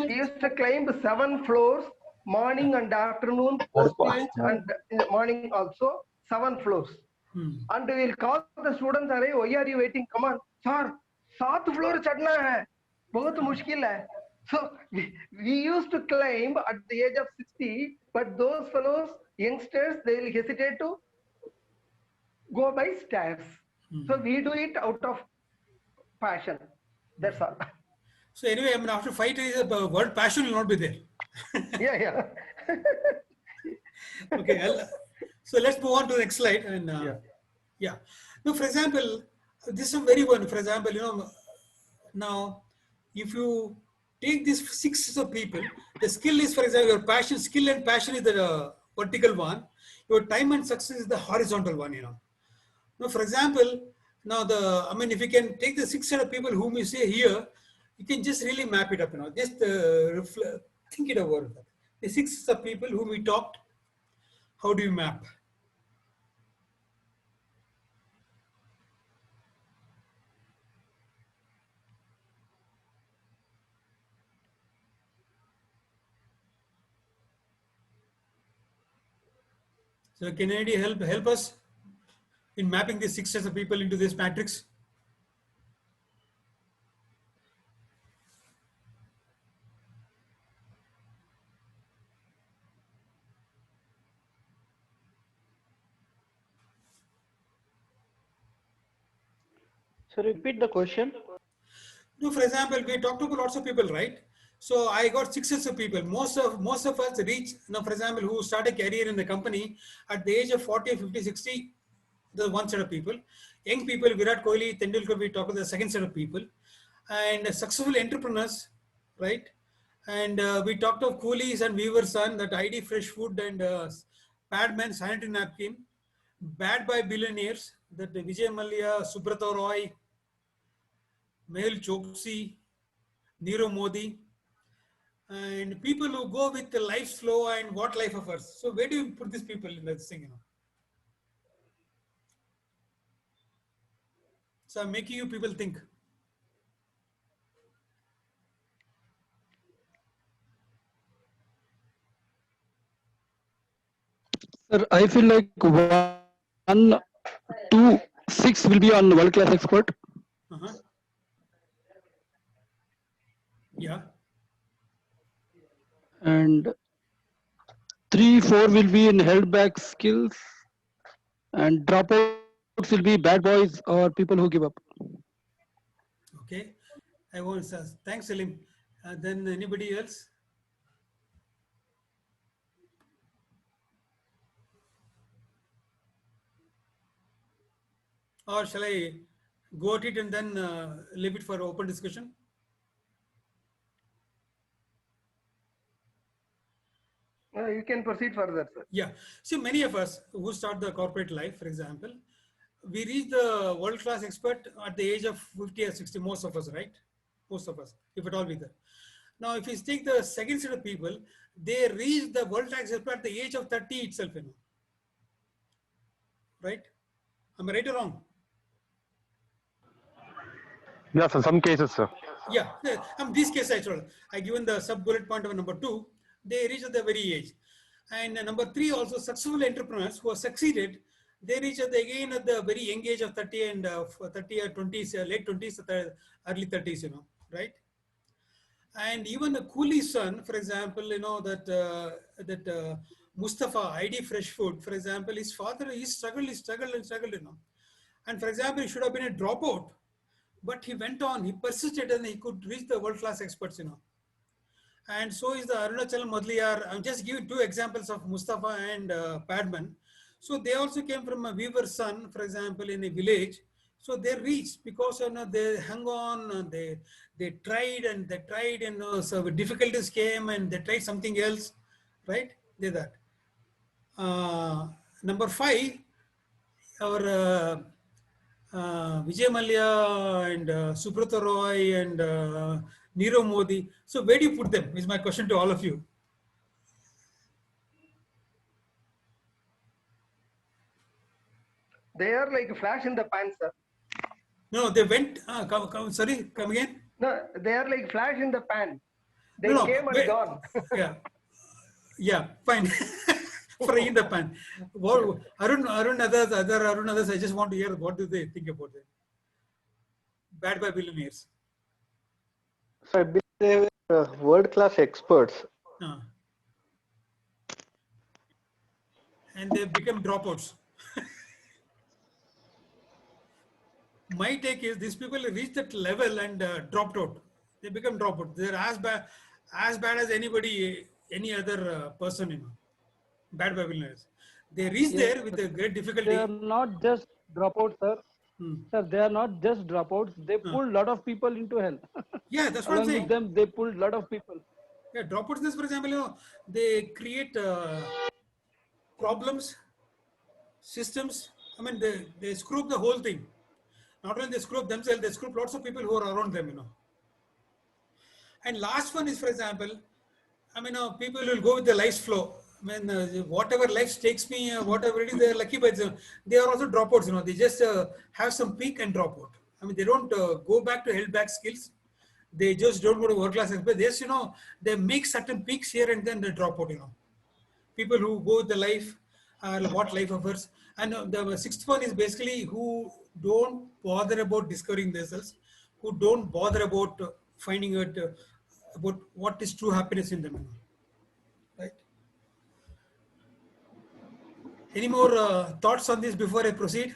We used to climb 7 floors, morning and afternoon, post lunch, and in the morning also 7 floors. And we will call the students, why are you waiting? Come on, sir, 7 floor chadna hai. Bahut mushkil hai. So we used to climb at the age of 60, but those fellows, youngsters, they will hesitate to go by stairs. So we do it out of passion. That's all. So anyway, I mean, after 5 days, the word passion will not be there. Yeah. Okay, so let's move on to the next slide. And yeah. Now, for example, this is a very one. For example, now if you take these 6 of people, the skill is, for example, your passion, skill and passion is the vertical one. Your time and success is the horizontal one. Now, for example, if you can take the 6 set of people whom you say here, you can just really map it up. Just think it over. The 6 set of people whom we talked. How do you map? So can anybody help us in mapping these 6 sets of people into this matrix? So repeat the question. No, for example, we talked to lots of people, right? So I got 6 sets of people. Most of us reach, for example, who start a career in the company at the age of 40, 50, 60, the one set of people. Young people, Virat Kohli, Tendulkar, we talk about the second set of people. And successful entrepreneurs, right? And we talked of coolies and weaver's son, that ID Fresh Food and Padman sanitary napkin, bad by billionaires, that Vijay Mallya, Subrata Roy, Mehul Choksi, Nirav Modi, and people who go with the life's flow and what life offers. So where do you put these people in this thing? So I'm making you people think. Sir, I feel like 1, 2, 6 will be on world class expert. Yeah. And 3, 4 will be in held back skills. And dropouts will be bad boys or people who give up. Okay. I want to say thanks, Salim. Then anybody else? Or shall I go at it and then leave it for open discussion? You can proceed further, sir. Yeah. See, many of us who start the corporate life, for example, we reach the world-class expert at the age of 50 or 60, most of us, right? Most of us, if at all we there. Now, if you take the second set of people, they reach the world-class expert at the age of 30 itself, right? Am I right or wrong? Yes, in some cases, sir. Yeah, these cases I given the sub bullet point of number 2, they reach at the very age. And number 3 also, successful entrepreneurs who have succeeded, they reach again at the very young age of 30 and 30 or 20s, late 20s, early 30s, right? And even the coolie's son, for example, that Mustafa, ID Fresh Food, for example, his father, he struggled, And for example, he should have been a dropout, but he went on, he persisted, and he could reach the world-class experts, And so is the Arunachalam Mudliyar. I'm just giving 2 examples of Mustafa and Padman. So they also came from a weaver's son, for example, in a village. So they reached because they hung on, they tried and they tried, so difficulties came and they tried something else, right? They that. Number 5, our Vijay Mallya and Subrata Roy and Nirav Modi. So where do you put them is my question to all of you. They are like a flash in the pan, sir. No, they went, sorry, come again? No, they are like flash in the pan. They came and gone. Yeah, fine. Fry in the pan. Arun others, I just want to hear what do they think about it. Bad by billionaires. So I believe they were world-class experts. And they become dropouts. My take is these people reach that level and dropped out. They become dropouts. They're as bad as anybody, any other person, Bad by billionaires. They reach there with a great difficulty. They are not just dropouts, sir. Sir, they are not just dropouts. They pulled a lot of people into hell. Yeah, that's what I'm saying. With them, they pulled a lot of people. Yeah, dropouts, for example, they create problems, systems. I mean, they screw up the whole thing. Not only they screw up themselves, they screw up lots of people who are around them, And last one is, for example, people will go with the life's flow. Whatever life takes me, whatever it is, they're lucky, but they are also dropouts, They just have some peak and drop out. They don't go back to held back skills. They just don't go to world class expert. They just, they make certain peaks here and then they drop out, People who go with the life, what life offers. And the 6th one is basically who don't bother about discovering themselves, who don't bother about finding out about what is true happiness in them. Right? Any more thoughts on this before I proceed?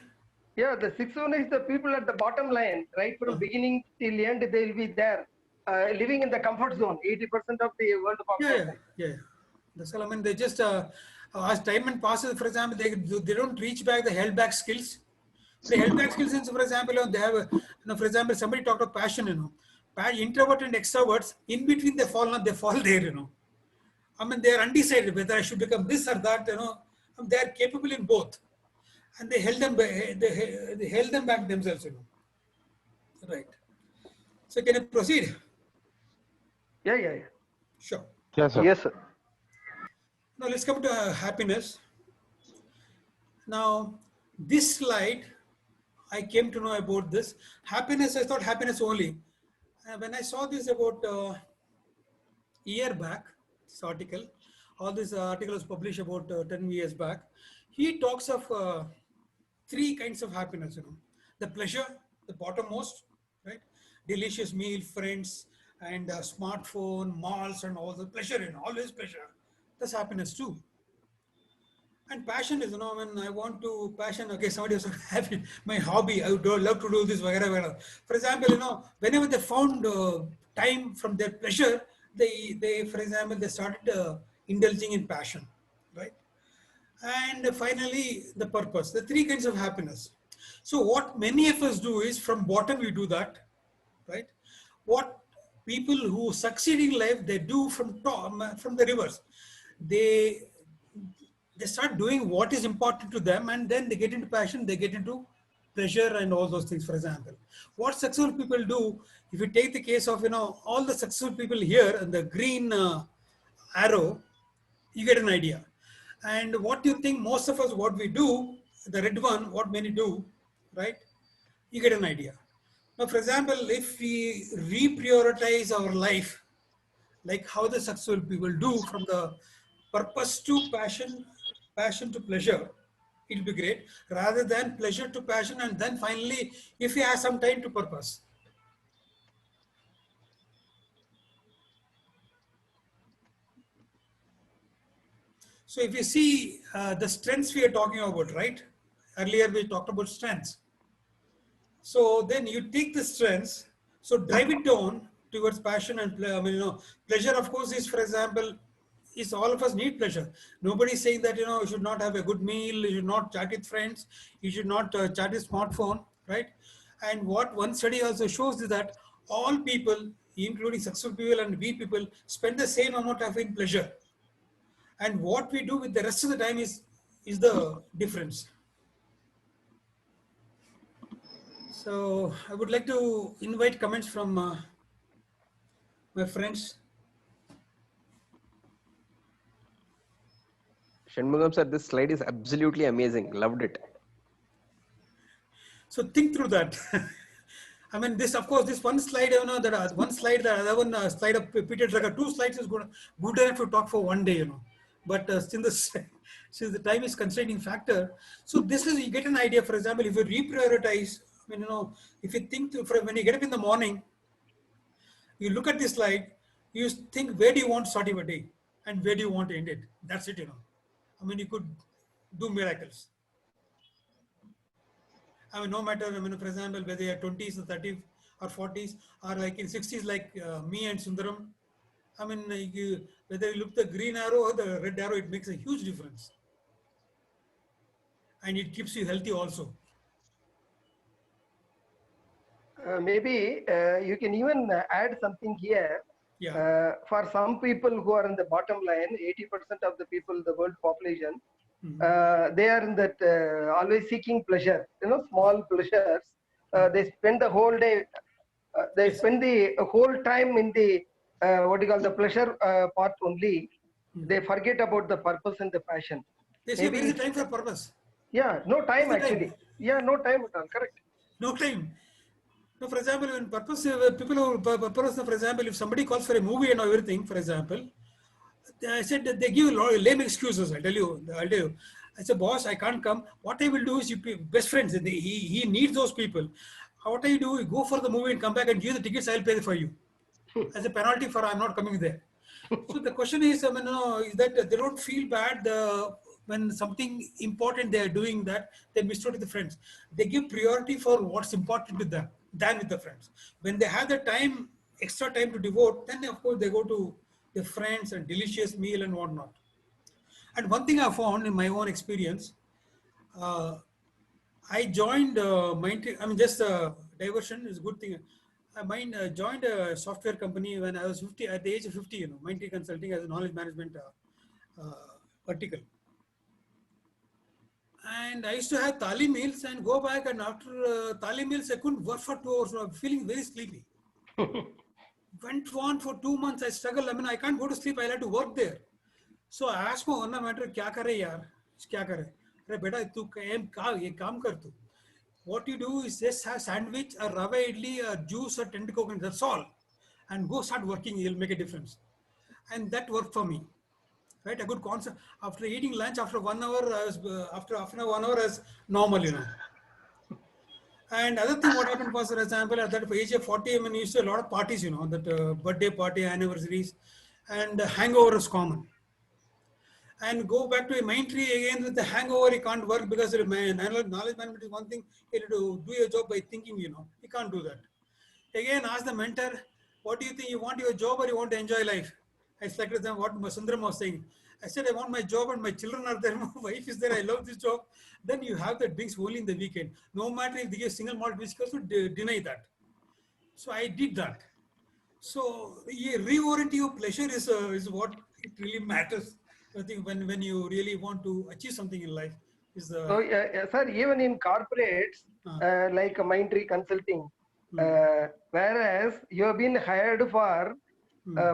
Yeah, the 6th one is the people at the bottom line, right from beginning till end, they will be there. living in the comfort zone, 80% of the world population. Yeah. That's all. I mean, they just, as time and passes, for example, they don't reach back the held back skills. The held back skills, for example, they have, for example, somebody talked of passion, introvert and extroverts, in between they fall there, I mean, they are undecided whether I should become this or that, they are capable in both. And they held them back themselves, Right. So can I proceed? Yeah. Sure. Yes, sir. Yes, sir. Now let's come to happiness. Now, this slide, I came to know about this. Happiness, I thought happiness only. When I saw this about a year back, this article, all this article was published about 10 years back. He talks of 3 kinds of happiness, The pleasure, the bottommost, right? Delicious meal, friends, and smartphone, malls, and all the pleasure, always pleasure. That's happiness too. And passion is, when I want to passion, okay, somebody was happy, my hobby, I would love to do this, whatever. For example, whenever they found time from their pleasure, they for example, they started indulging in passion, right? And finally, the purpose, the 3 kinds of happiness. So what many of us do is from bottom, we do that, right? What people who succeed in life, they do from top, from the reverse. They start doing what is important to them, and then they get into passion, they get into pleasure and all those things, for example. What successful people do, if you take the case of, all the successful people here and the green arrow, you get an idea. And what do you think most of us, what we do, the red one, what many do, right? You get an idea. Now, for example, if we reprioritize our life, like how the successful people do from the purpose to passion, passion to pleasure, it'll be great, rather than pleasure to passion, and then finally, if you have some time to purpose. So if you see the strengths we are talking about, right? Earlier we talked about strengths. So then you take the strengths, so drive it down towards passion and pleasure, of course, is, for example, is all of us need pleasure. Nobody is saying that, you should not have a good meal, you should not chat with friends, you should not chat with smartphone, right? And what one study also shows is that all people, including successful people and we people, spend the same amount of in pleasure. And what we do with the rest of the time is the difference. So I would like to invite comments from my friends. Shanmugam sir, this slide is absolutely amazing. Loved it. So think through that. I mean, this, of course, this one slide, that one slide, the other one slide of Peter Drucker, 2 slides is good enough to talk for one day, But since the time is constraining factor, so this is, you get an idea. For example, if you reprioritize, if you think when you get up in the morning, you look at this slide, you think, where do you want to start your day and where do you want to end it? That's it, I mean, you could do miracles. I mean, no matter, for example, whether you're 20s or 30s or 40s or like in 60s, like me and Sundaram, I mean, whether you look the green arrow or the red arrow, it makes a huge difference. And it keeps you healthy also. Maybe you can even add something here. Yeah. For some people who are in the bottom line, 80% of the people, the world population, they are in that always seeking pleasure, small pleasures. They spend the whole day, they spend the whole time in the what you call the pleasure part only. They forget about the purpose and the passion. They say, where is the time for purpose? Yeah, no time actually. Time? Yeah, no time at all. Correct. No time. No, for example, when purpose, people who purpose, for example, if somebody calls for a movie and everything, for example, I said that they give a lot of lame excuses. I'll tell you. I said, boss, I can't come. What I will do is, you best friends, he needs those people. What I do, you go for the movie and come back and give the tickets, I'll pay for you. As a penalty for I'm not coming there. So the question is, is that they don't feel bad when something important they are doing that, they miss out with the friends. They give priority for what's important to them than with the friends. When they have the time extra time to devote, then of course they go to their friends and delicious meal and whatnot. And one thing I found in my own experience, I joined Mindtree. I mean, just diversion is a good thing. I joined a software company when I was 50, at the age of 50, you know, Mindtree Consulting as a knowledge management vertical. And I used to have thali meals and go back, and after thali meals, I couldn't work for 2 hours. I was feeling very sleepy. Went on for 2 months. I struggled. I mean, I can't go to sleep. I had to work there. So I asked my one mentor, "Kya kare yaar? Kya kare? Arey beta, tu ye kaam kar tu. What you do is just have sandwich, a rava idli, a juice, a tender coconut. That's all, and go start working. You'll make a difference." And that worked for me. Right, a good concept. After eating lunch, after 1 hour, I was after 1 hour as normal, you know. And other thing, what happened was, for example, at that age of 40, I mean, used to a lot of parties, you know, that birthday party, anniversaries, and hangover is common. And go back to a Mindtree again with the hangover, you can't work because knowledge management is one thing. You have to do your job by thinking, you know, you can't do that. Again, ask the mentor, what do you think? You want your job or you want to enjoy life? I selected them what Sundaram was saying. I said, I want my job and my children are there, my wife is there, I love this job. Then you have the drinks only in the weekend. No matter if they give single malt whiskey, also deny that. So I did that. So reorient your pleasure is what it really matters. I think when you really want to achieve something in life. So, sir, even in corporates, like Mindtree Consulting, whereas you have been hired for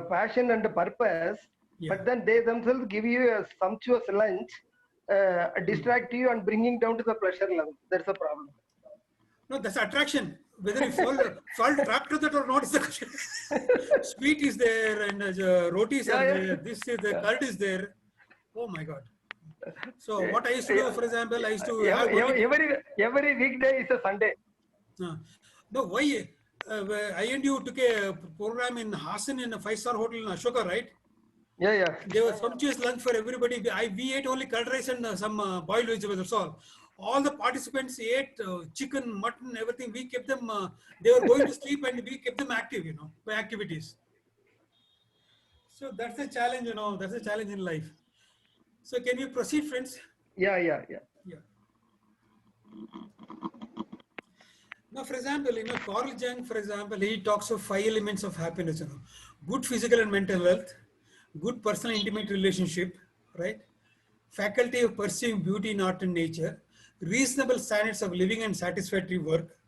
passion and purpose, but then they themselves give you a sumptuous lunch, distract you and bringing down to the pleasure level. That's a problem. No, that's attraction. Whether you fall trapped to that or not is the question. Sweet is there and rotis are there. This is the curd is there. Oh my God. So what I used to do, for example, I used to have every weekday is a Sunday. No, why? I and you took a program in Hassan in a 5-star hotel in Ashoka, right? Yeah. There was sumptuous lunch for everybody. We ate only curd rice and some boiled vegetables. That's all. All the participants ate chicken, mutton, everything. We kept them. They were going to sleep, and we kept them active, you know, by activities. So that's a challenge, you know. That's a challenge in life. So can we proceed, friends? Yeah. Now, for example, you know, Carl Jung, for example, he talks of 5 elements of happiness, you know, good physical and mental health, good personal intimate relationship, right? Faculty of perceiving beauty in art and nature, reasonable standards of living and satisfactory work,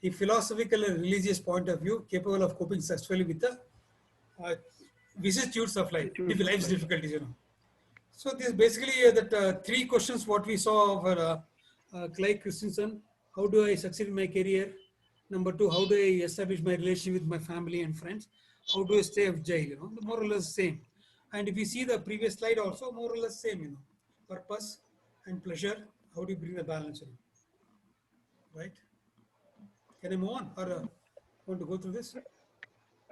a philosophical and religious point of view, capable of coping successfully with the vicissitudes of life, life's difficulties, you know. So this is basically that 3 questions what we saw for Clyde Christensen. How do I succeed in my career? Number 2, how do I establish my relationship with my family and friends? How do I stay of jail? You know, more or less same. And if you see the previous slide also, more or less same, you know, purpose and pleasure. How do you bring the balance in? Right? Can I move on or want to go through this?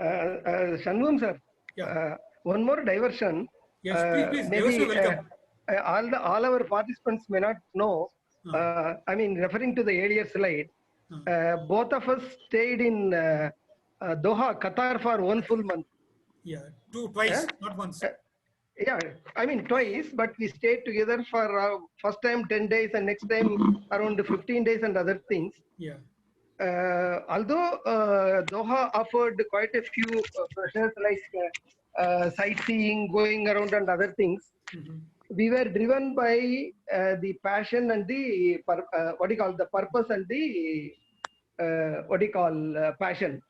Shanmugam sir, one more diversion. Yes, please. Maybe all our participants may not know. I mean, referring to the earlier slide, both of us stayed in Doha, Qatar for 1 full month. Yeah, twice, not once. Yeah, I mean twice, but we stayed together for first time 10 days and next time around 15 days and other things. Yeah. Although Doha offered quite a few pleasures like sightseeing, going around and other things, we were driven by the passion and the the purpose and the passion.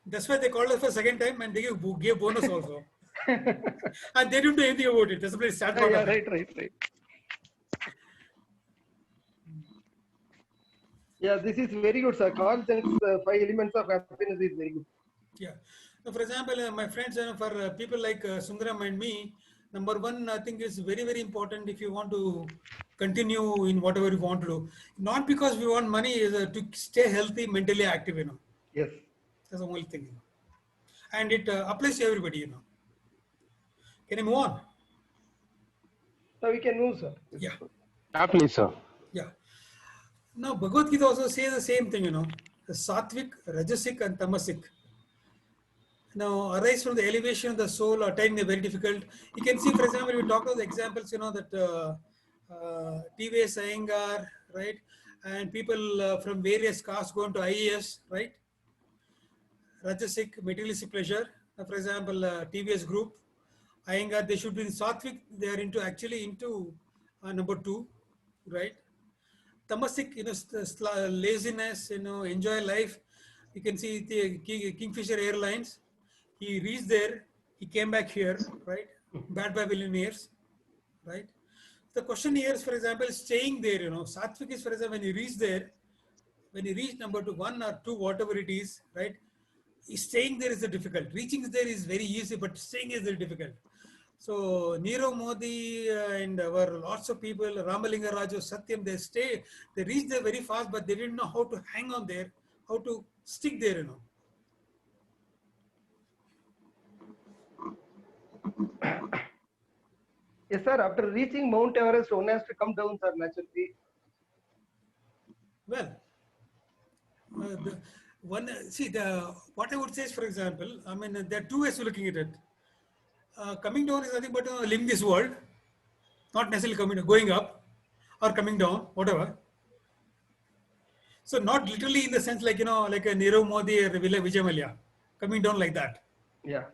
That's why they called us for second time and they gave bonus also. And they didn't do anything about it. That's a very sad part. Yeah, right. Yeah, this is very good, sir. Carl Jung's 5 elements of happiness is very good. Yeah. So for example, my friends, for people like Sundaram and me, number 1, I think is very, very important if you want to continue in whatever you want to do. Not because we want money, is to stay healthy, mentally active, you know. Yes. That's the only thing, you know. And it applies to everybody, you know. Can I move on? So we can move, sir. Yeah. Happily, sir. Yeah. Now, Bhagavad Gita also says the same thing, you know. The Sattvic, Rajasic and Tamasic. now arise from the elevation of the soul, attaining the very difficult. You can see, for example, we talk about the examples, that TVS Iyengar, right? And people from various castes going to IAS, right? Rajasic, materialistic pleasure. For example, TVS group, Iyengar, they should be in Sattvic, they are actually into number 2, right? Tamasic, laziness, enjoy life. You can see the Kingfisher Airlines. He reached there, he came back here, right? Bad by billionaires, right? The question here is, for example, staying there, Sattvic is, for example, when you reach there, when you reach number 2, 1 or 2, whatever it is, right? Staying there is the difficult. Reaching there is very easy, but staying is very difficult. So Nirav Modi and our lots of people, Ramalinga Raju, Satyam, they reached there very fast, but they didn't know how to hang on there, how to stick there, Yes, sir. After reaching Mount Everest, one has to come down, sir, naturally. Well, what I would say is, for example, I mean, there are 2 ways of looking at it. Coming down is nothing but living this world, not necessarily going up or coming down, whatever. So not literally in the sense like, like a Nirav Modi or Vijay Mallya, coming down like that. Yeah.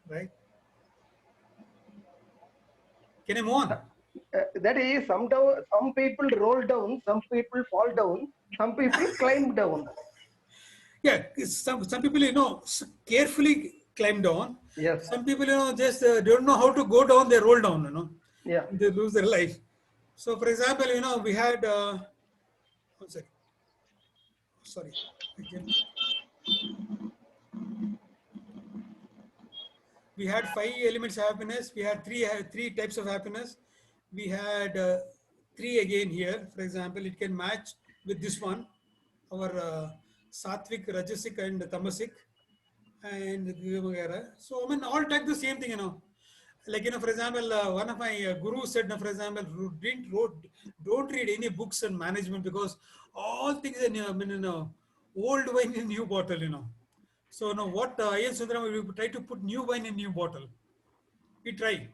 Right? Can I move on? That is, some people roll down, some people fall down, some people climb down. Yeah, some people, carefully climb down. Yes. Some people, just don't know how to go down, they roll down, Yeah. They lose their life. So, for example, we had, one second. Sorry. Again. We had 5 elements of happiness. We had three types of happiness. We had 3 again here. For example, it can match with this one, our Sattvic, Rajasic, and Tamasic, and so I mean, all type the same thing, Like, for example, one of my gurus said, for example, don't read any books on management, because all things are, old wine in new bottle, So now what I.N. Sundaram, we try to put new wine in new bottle. We try.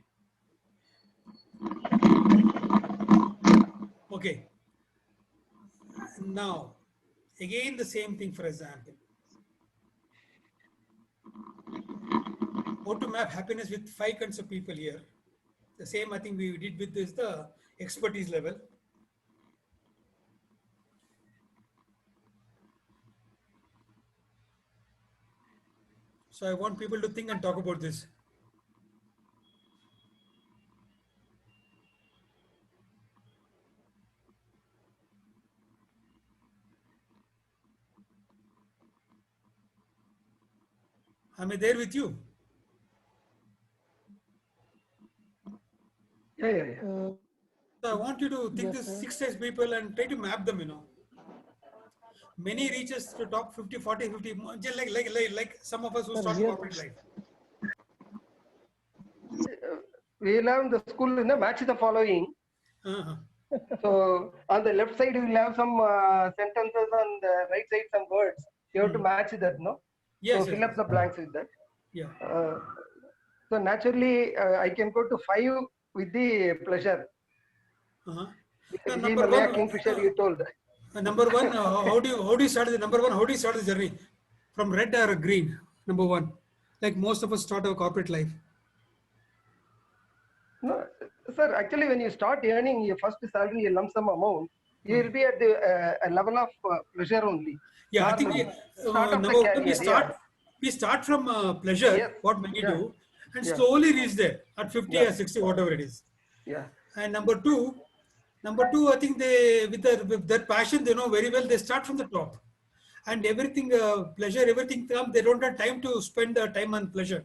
Okay. Now, again the same thing, for example. How to map happiness with 5 kinds of people here. The same I think we did with this, the expertise level. So I want people to think and talk about this. Am I there with you? Yeah. So I want you to think this 6 types people and try to map them, Many reaches to top 50, 40, 50, just like some of us who start corporate life. We learn the school, match the following. So on the left side, we will have some sentences, on the right side, some words. You have to match that, no? Yes. So fill up the blanks with that. Yeah. So naturally, I can go to 5 with the pleasure. Number 1, Kingfisher, you told. Number 1, how do you start the number 1? How do you start the journey? From red or green? Number 1, like most of us start our corporate life. No, sir. Actually, when you start earning your first salary, a lump sum amount, you will be at the a level of pleasure only. Yeah, I think we start from pleasure. Yes. What many do, and slowly reach there at 50 or 60, whatever it is. Yeah. And number two, I think they with their passion, they know very well. They start from the top, and everything pleasure, everything comes. They don't have time to spend the time on pleasure,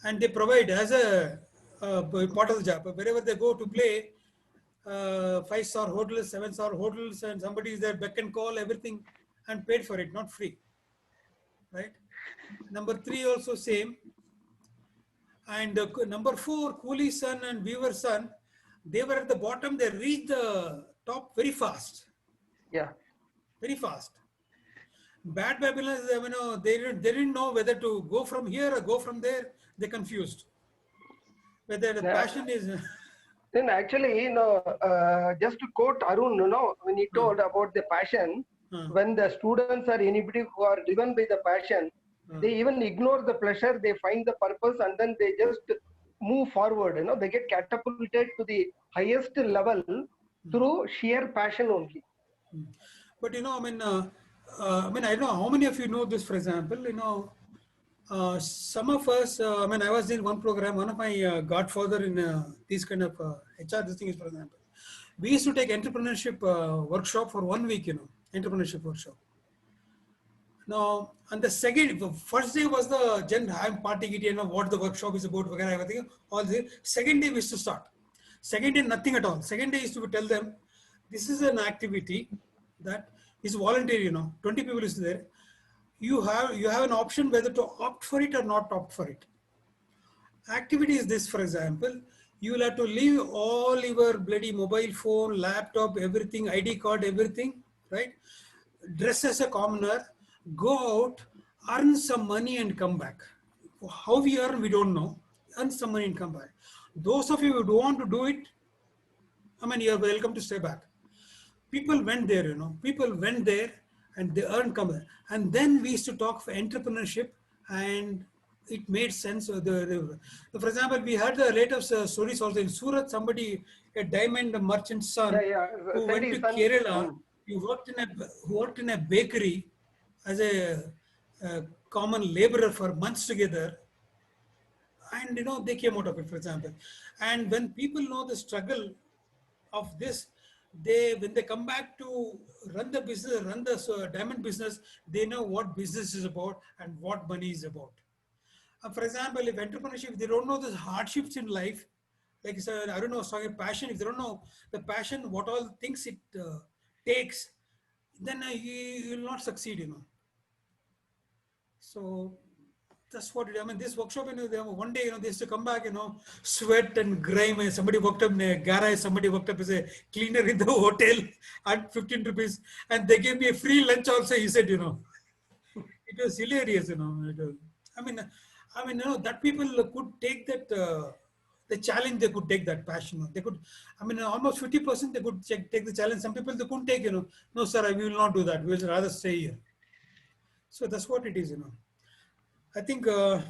and they provide as a part of the job. Wherever they go to play, 5-star hotels, 7-star hotels, and somebody is there, beck and call, everything, and paid for it, not free, right? Number 3 also same. And number 4, Cooley's son and Weaver's son, they were at the bottom. They reached the top very fast. Yeah. Very fast. Bad Babylonians, they didn't know whether to go from here or go from there. They're confused. Whether the Yeah. passion is. Then actually, just to quote Arun, when he told about the passion, when the students or anybody who are driven by the passion, they even ignore the pleasure, they find the purpose, and then they just move forward. They get catapulted to the highest level through sheer passion only. But I mean, I don't know how many of you know this. For example, some of us. I was in one program. One of my godfather in these kind of HR. This thing is, for example, we used to take entrepreneurship workshop for 1 week. Entrepreneurship workshop. Now, and the first day was the I'm partying it, what the workshop is about, everything. All the second day we used to start. Second day, nothing at all. Second day is to tell them, this is an activity that is voluntary, 20 people is there. You have an option whether to opt for it or not opt for it. Activity is this, for example, you will have to leave all your bloody mobile phone, laptop, everything, ID card, everything, right? Dress as a commoner, go out, earn some money and come back. How we earn, we don't know. Earn some money and come back. Those of you who don't want to do it, you're welcome to stay back. People went there, people went there and they earned come there. And then we used to talk of entrepreneurship and it made sense. For example, we heard the latest stories also in Surat, somebody, a diamond merchant's son, who went to Kerala, who worked in a bakery as a common laborer for months together. And, they came out of it, for example. And when people know the struggle of this, when they come back to run the business, run the diamond business, they know what business is about and what money is about. For example, if entrepreneurship, they don't know the hardships in life, like I don't know, sorry, passion, if they don't know the passion, what all things it takes, then you will not succeed, So that's what it is. This workshop, one day, they used to come back, sweat and grime. Somebody worked up in a garage, somebody worked up as a cleaner in the hotel at 15 rupees. And they gave me a free lunch also, he said, It was hilarious, that people could take that, the challenge, they could take that passion. They could, almost 50% they could take the challenge. Some people, they couldn't take, no, sir, we will not do that. We will rather stay here. So that's what it is, I think now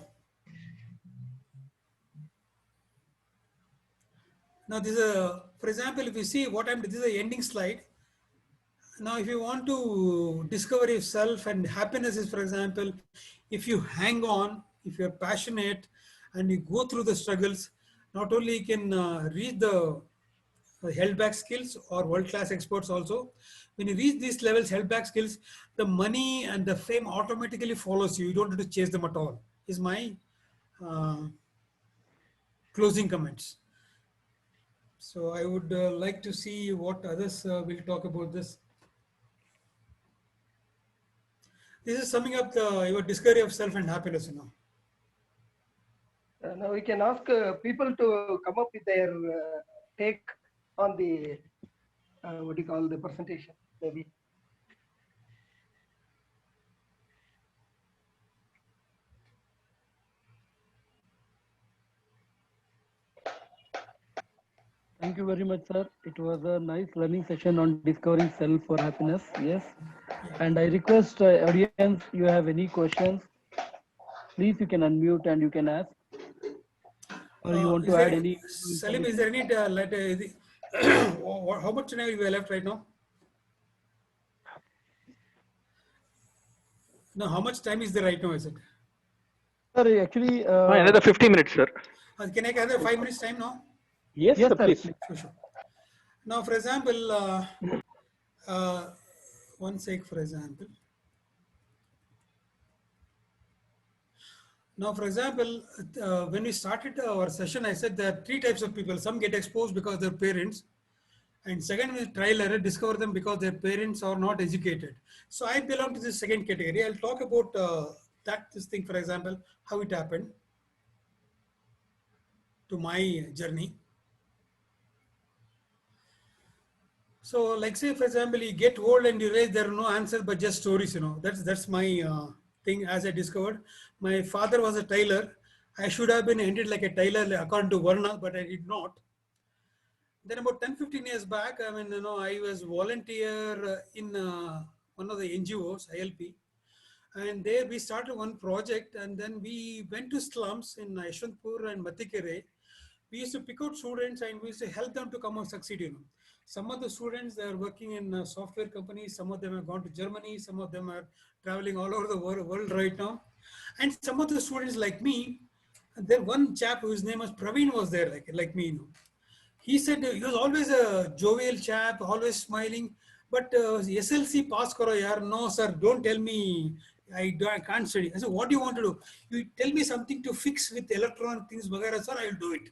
this is for example, if you see what this is the ending slide. Now, if you want to discover yourself and happiness is, for example, if you hang on, if you're passionate and you go through the struggles, not only you can reach the held back skills or world-class experts also. When you reach these levels, held back skills, the money and the fame automatically follows you. You don't have to chase them at all, is my closing comments. So I would like to see what others will talk about this. This is summing up your discovery of self and happiness, Now we can ask people to come up with their take on the, what do you call the presentation, maybe. Thank you very much, sir. It was a nice learning session on discovering self for happiness. Yes. And I request audience, you have any questions, please you can unmute and you can ask. Or you want to add any? Salim, is there any, how much time we have left right now? No, how much time is there right now, is it? Sir, actually... another 50 minutes, sir. Can I have 5 minutes time now? Yes, sir, please. Sure. Now, for example, one sec, for example. Now, for example, when we started our session, I said there are 3 types of people. Some get exposed because their parents. And second is trial error, discover them because their parents are not educated. So I belong to this second category. I'll talk about this thing, for example, how it happened to my journey. So like say, for example, you get old and you realize there are no answers but just stories, That's my thing as I discovered. My father was a tailor. I should have been ended like a tailor according to Varna, but I did not. Then about 10, 15 years back, I was volunteer in one of the NGOs, ILP. And there we started one project, and then we went to slums in Yeshwanthpur and Matikere. We used to pick out students and we used to help them to come and succeed. Some of the students, they are working in software companies. Some of them have gone to Germany. Some of them are traveling all over the world right now. And some of the students like me, there one chap whose name was Praveen was there like me. He said he was always a jovial chap, always smiling. But SLC pass karo yaar. No, sir, don't tell me I can't study. I said, what do you want to do? You tell me something to fix with electronic things, vagara, sir, I will do it.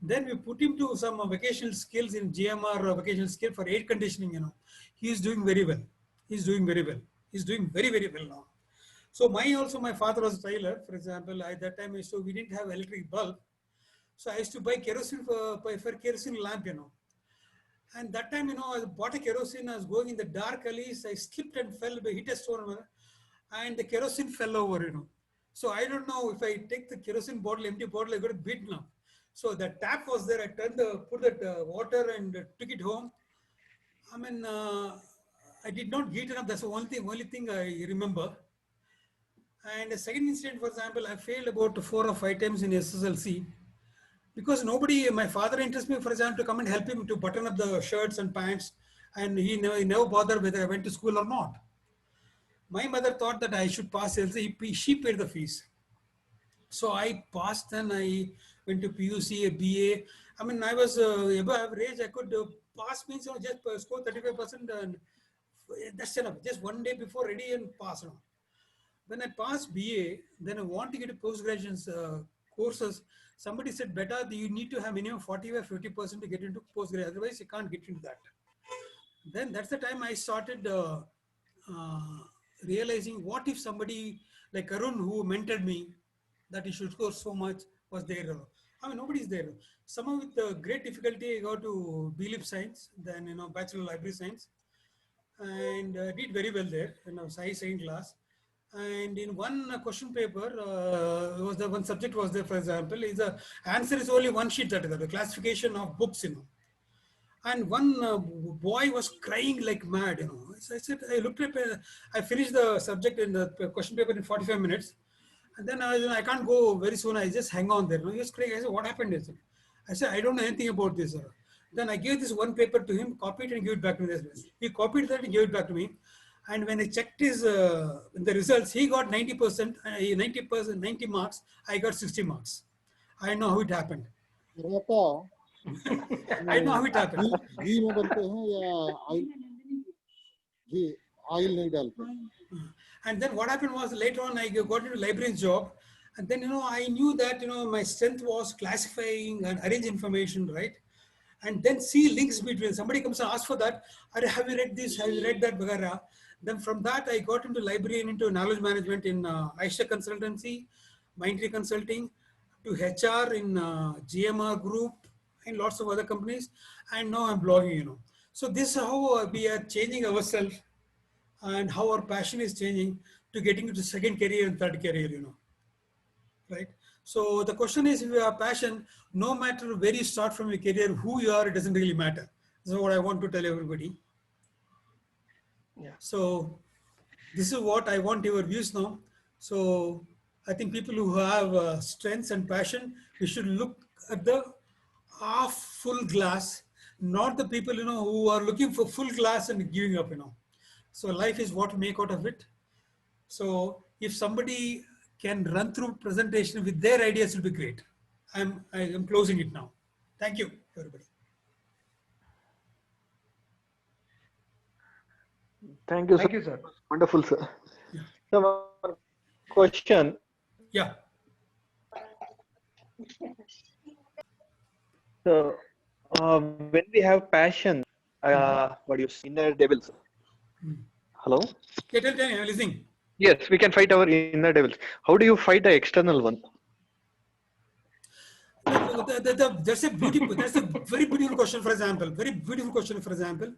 Then we put him to some vocational skills in GMR vocational skill for air conditioning, He is doing very well. He's doing very well. He's doing very, very well now. So my father was a tailor, for example. At that time, so we didn't have electric bulb. So I used to buy kerosene for kerosene lamp, And that time, I bought a kerosene. I was going in the dark alleys. I slipped and fell, hit a stone, and the kerosene fell over, So I don't know if I take the kerosene bottle, empty bottle, I got a bit now. So the tap was there. I put that water and took it home. I did not heat it up. That's the only thing I remember. And the second incident, for example, I failed about 4 or 5 times in SSLC because my father interested me, for example, to come and help him to button up the shirts and pants. And he never bothered whether I went to school or not. My mother thought that I should pass SSLC. She paid the fees. So I passed and I went to PUC, a BA. I was above average. I could pass means just score 35% and that's enough. Just one day before ready and pass. When I passed BA, then I want to get a post-graduation courses. Somebody said, better you need to have minimum 40 or 50% to get into post-graduation. Otherwise, you can't get into that. Then that's the time I started realizing what if somebody like Arun who mentored me, that he should score so much was there. Nobody's there. Someone with great difficulty, I got to B.Lib Science, then, Bachelor Library Science, and did very well there, second class. And in one question paper, was the one subject was there, for example, is the answer is only one sheet, that is the classification of books, And one boy was crying like mad, So I said, I looked at, I finished the subject in the question paper in 45 minutes. And then I can't go very soon. I just hang on there. He was crying. I said, what happened? I said, I don't know anything about this. Then I gave this one paper to him, copied and gave it back to me. He copied that and gave it back to me. And when I checked his the results, he got 90%, 90 marks. I got 60 marks. I know how it happened. I know how it happened. घी में बनते हैं या घी oil नहीं डालते. And then what happened was later on I got into librarian's job, and then I knew that my strength was classifying and arrange information, right? And then see links between somebody comes and asks for that. Have you read this? Have you read that? Bagara. Then from that I got into library and into knowledge management in Aisha Consultancy, Mindtree Consulting, to HR in GMR Group and lots of other companies. And now I'm blogging. So this is how we are changing ourselves and how our passion is changing to getting into second career and third career, right? So the question is, if you have passion, no matter where you start from your career, who you are, it doesn't really matter. This is what I want to tell everybody. Yeah. So this is what I want your views now. So I think people who have strengths and passion, we should look at the half full glass, not the people, who are looking for full glass and giving up, So life is what we make out of it. So if somebody can run through presentation with their ideas, it will be great. I am closing it now. Thank you, everybody. Thank you, Thank you, sir. Wonderful, sir. Yeah. So one question. Yeah. So when we have passion, what do you say? Inner devils. Hello? Okay, tell me, I'm listening. Yes, we can fight our inner devils. How do you fight the external one? That's a beautiful. That's a very beautiful question. For example, very beautiful question. For example,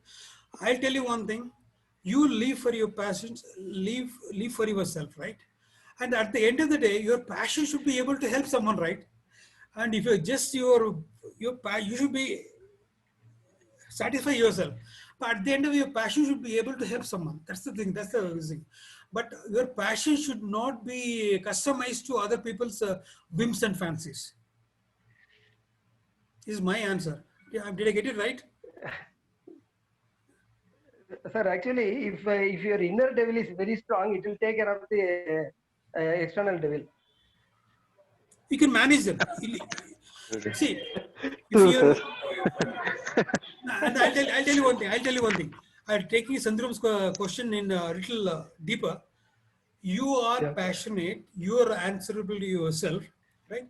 I'll tell you one thing: you live for your passions, live for yourself, right? And at the end of the day, your passion should be able to help someone, right? And if you're just you should be satisfy yourself. But at the end of your passion should be able to help someone. That's the thing. That's the thing. But your passion should not be customized to other people's whims and fancies. Is my answer. Yeah, did I get it right? Sir, actually, if your inner devil is very strong, it will take care of the external devil. You can manage them. See, if True, you're, sir. and I'll tell you one thing. I'll tell you one thing. I'm taking Sandrum's question in a little deeper. You are passionate. You are answerable to yourself, right?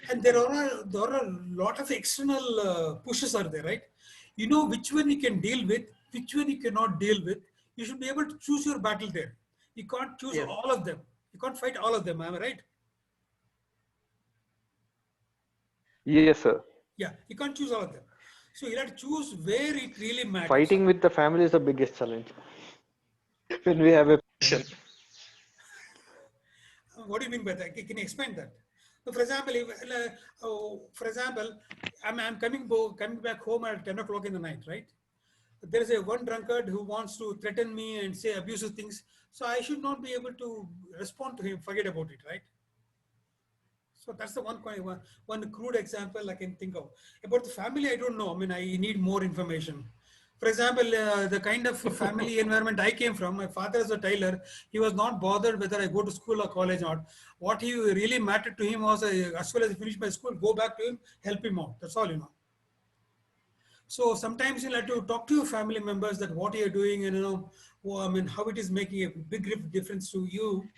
And there are a lot of external pushes are there, right? You know which one you can deal with, which one you cannot deal with. You should be able to choose your battle there. You can't choose all of them. You can't fight all of them. Am I right? Yes, sir. Yeah, you can't choose all of them. So you have to choose where it really matters. Fighting with the family is the biggest challenge. When we have a passion. What do you mean by that? Can you explain that? So for example, I'm coming back home at 10 o'clock in the night, right? There is a one drunkard who wants to threaten me and say abusive things. So I should not be able to respond to him, forget about it, right? So that's the one crude example I can think of. About the family, I don't know. I mean, I need more information. For example, the kind of family environment I came from, my father is a tailor. He was not bothered whether I go to school or college or not. What he really mattered to him was, as soon as I finish my school, go back to him, help him out. That's all, So sometimes you have to talk to your family members that what you're doing and, I mean, how it is making a big difference to you,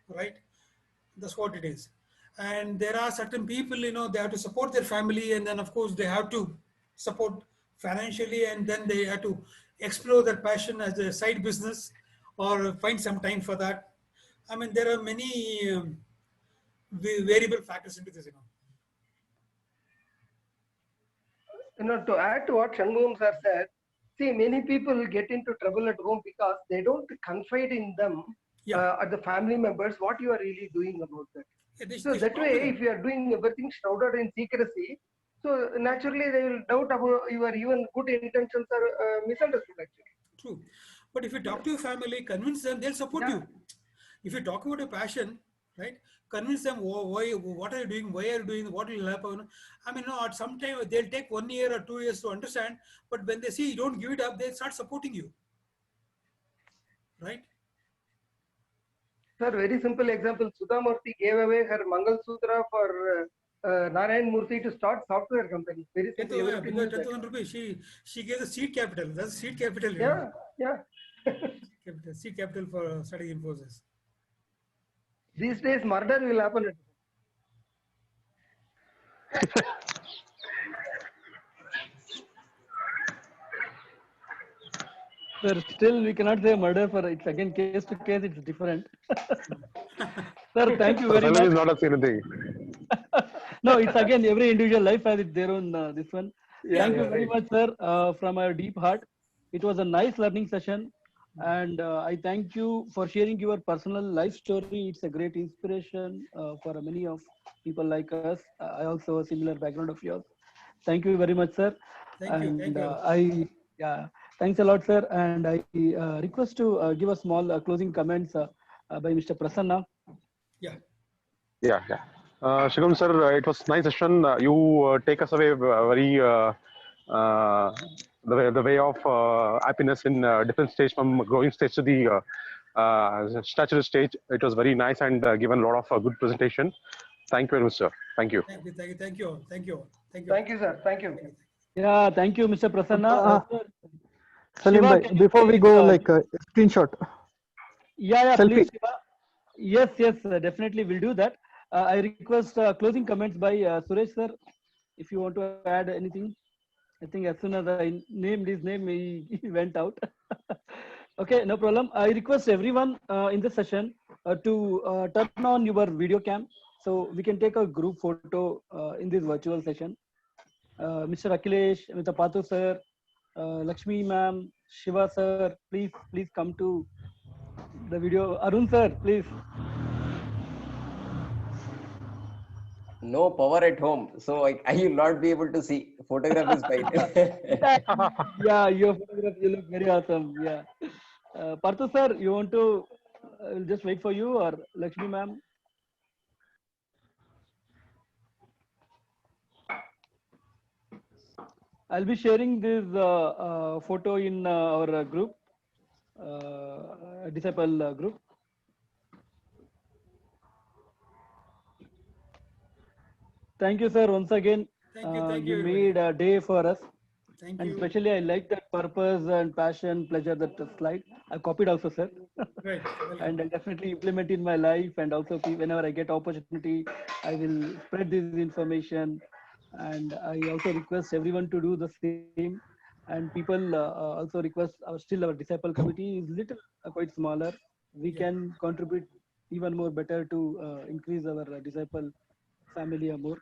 right? That's what it is. And there are certain people, they have to support their family, and then of course they have to support financially, and then they have to explore their passion as a side business or find some time for that. I mean, there are many variable factors into this, To add to what Shanmugam sir said, see, many people get into trouble at home because they don't confide in them, at the family members, what you are really doing about that. So that way, if you are doing everything shrouded in secrecy, so naturally they will doubt about your even good intentions are misunderstood actually. True. But if you talk to your family, convince them, they'll support you. If you talk about your passion, right, convince them why, what are you doing, why are you doing, what will happen. I mean, at some time they'll take 1 year or 2 years to understand, but when they see you don't give it up, they start supporting you, right? Sir, very simple example. Sudha Murthy gave away her Mangal Sutra for Narayan Murthy to start software company. Very simple. Because 10,000 rupees, she gave the seed capital. That's seed capital. Yeah. Seed capital for studying Infosys. These days, murder will happen. Sir, still we cannot say murder for it's again case to case, it's different. Sir, thank you very much. Is not a same thing. No, it's again every individual life has its their own this one. Thank you very much, sir, from our deep heart. It was a nice learning session, and I thank you for sharing your personal life story. It's a great inspiration for many of people like us. I also have a similar background of yours. Thank you very much, sir. Thank you. Thanks a lot, sir. And I request to give a small closing comments by Mr. Prasanna. Yeah. Shigam sir, it was nice session. You take us away very the way of happiness in different stage, from growing stage to the stature stage. It was very nice and given a lot of good presentation. Thank you very much, sir. Thank you. Thank you. Thank you, sir. Thank you. Yeah, thank you, Mr. Prasanna. Salim bhai, before we go, like a screenshot. Yeah, Selfie. please, Shiva. Yes, definitely we'll do that. I request closing comments by Suresh sir, if you want to add anything. I think as soon as I named his name, he went out. Okay, no problem. I request everyone in this session to turn on your video cam So we can take a group photo in this virtual session. Mr. Akhilesh, Mr. Pathu sir, Lakshmi ma'am, Shiva sir, please come to the video. Arun sir, please. No power at home, so I will not be able to see. Photograph is fine. Yeah, your photograph, you look very awesome. Yeah. Parthu sir, you want to just wait for you or Lakshmi ma'am? I'll be sharing this photo in our group, disciple group. Thank you, sir. Once again, Thank you you, made a day for us. Thank And you. especially, I like that purpose and passion, pleasure, that slide. I copied also, sir. Right. And I definitely implement in my life. And also, whenever I get opportunity, I will spread this information. And I also request everyone to do the same. And people also request our disciple committee is little quite smaller. We can contribute even more better to increase our disciple family more.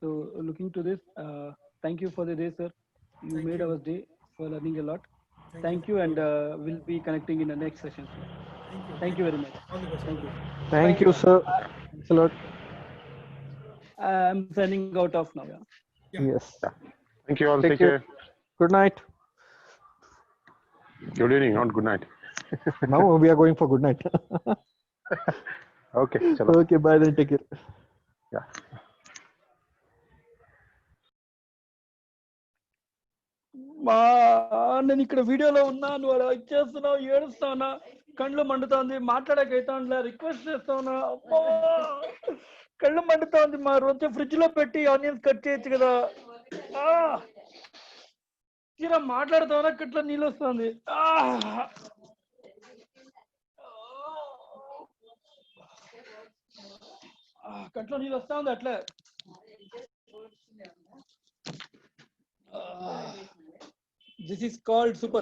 So looking to this, thank you for the day, sir. You made our day for learning a lot. Thank you, and we'll be connecting in the next session. Thank you very much. All the best. Thank you. Thank you, sir. Thanks a lot. I'm signing out of now. Yeah. Yes. Thank you all. Take Take care. care. Good night. Good evening, not good night. Now we are going for good night. Okay. Chalo. Okay, bye then. Take care. Yeah. నేను ఇక్కడ వీడియోలో ఉన్నాను వాడు ఇచ్చేస్తున్నావు ఏడుస్తావునా కళ్ళు మండుతోంది మాట్లాడకైతే request చేస్తావునా అబ్బా కళ్ళు మండుతోంది మా రోజు ఫ్రిడ్జ్ లో పెట్టి ఆనియన్స్ కట్ చేయొచ్చు కదా తీరా మాట్లాడుతావునా కట్ల నీళ్ళు వస్తుంది కంట్లో నీళ్ళు వస్తా ఉంది అట్లే this is called super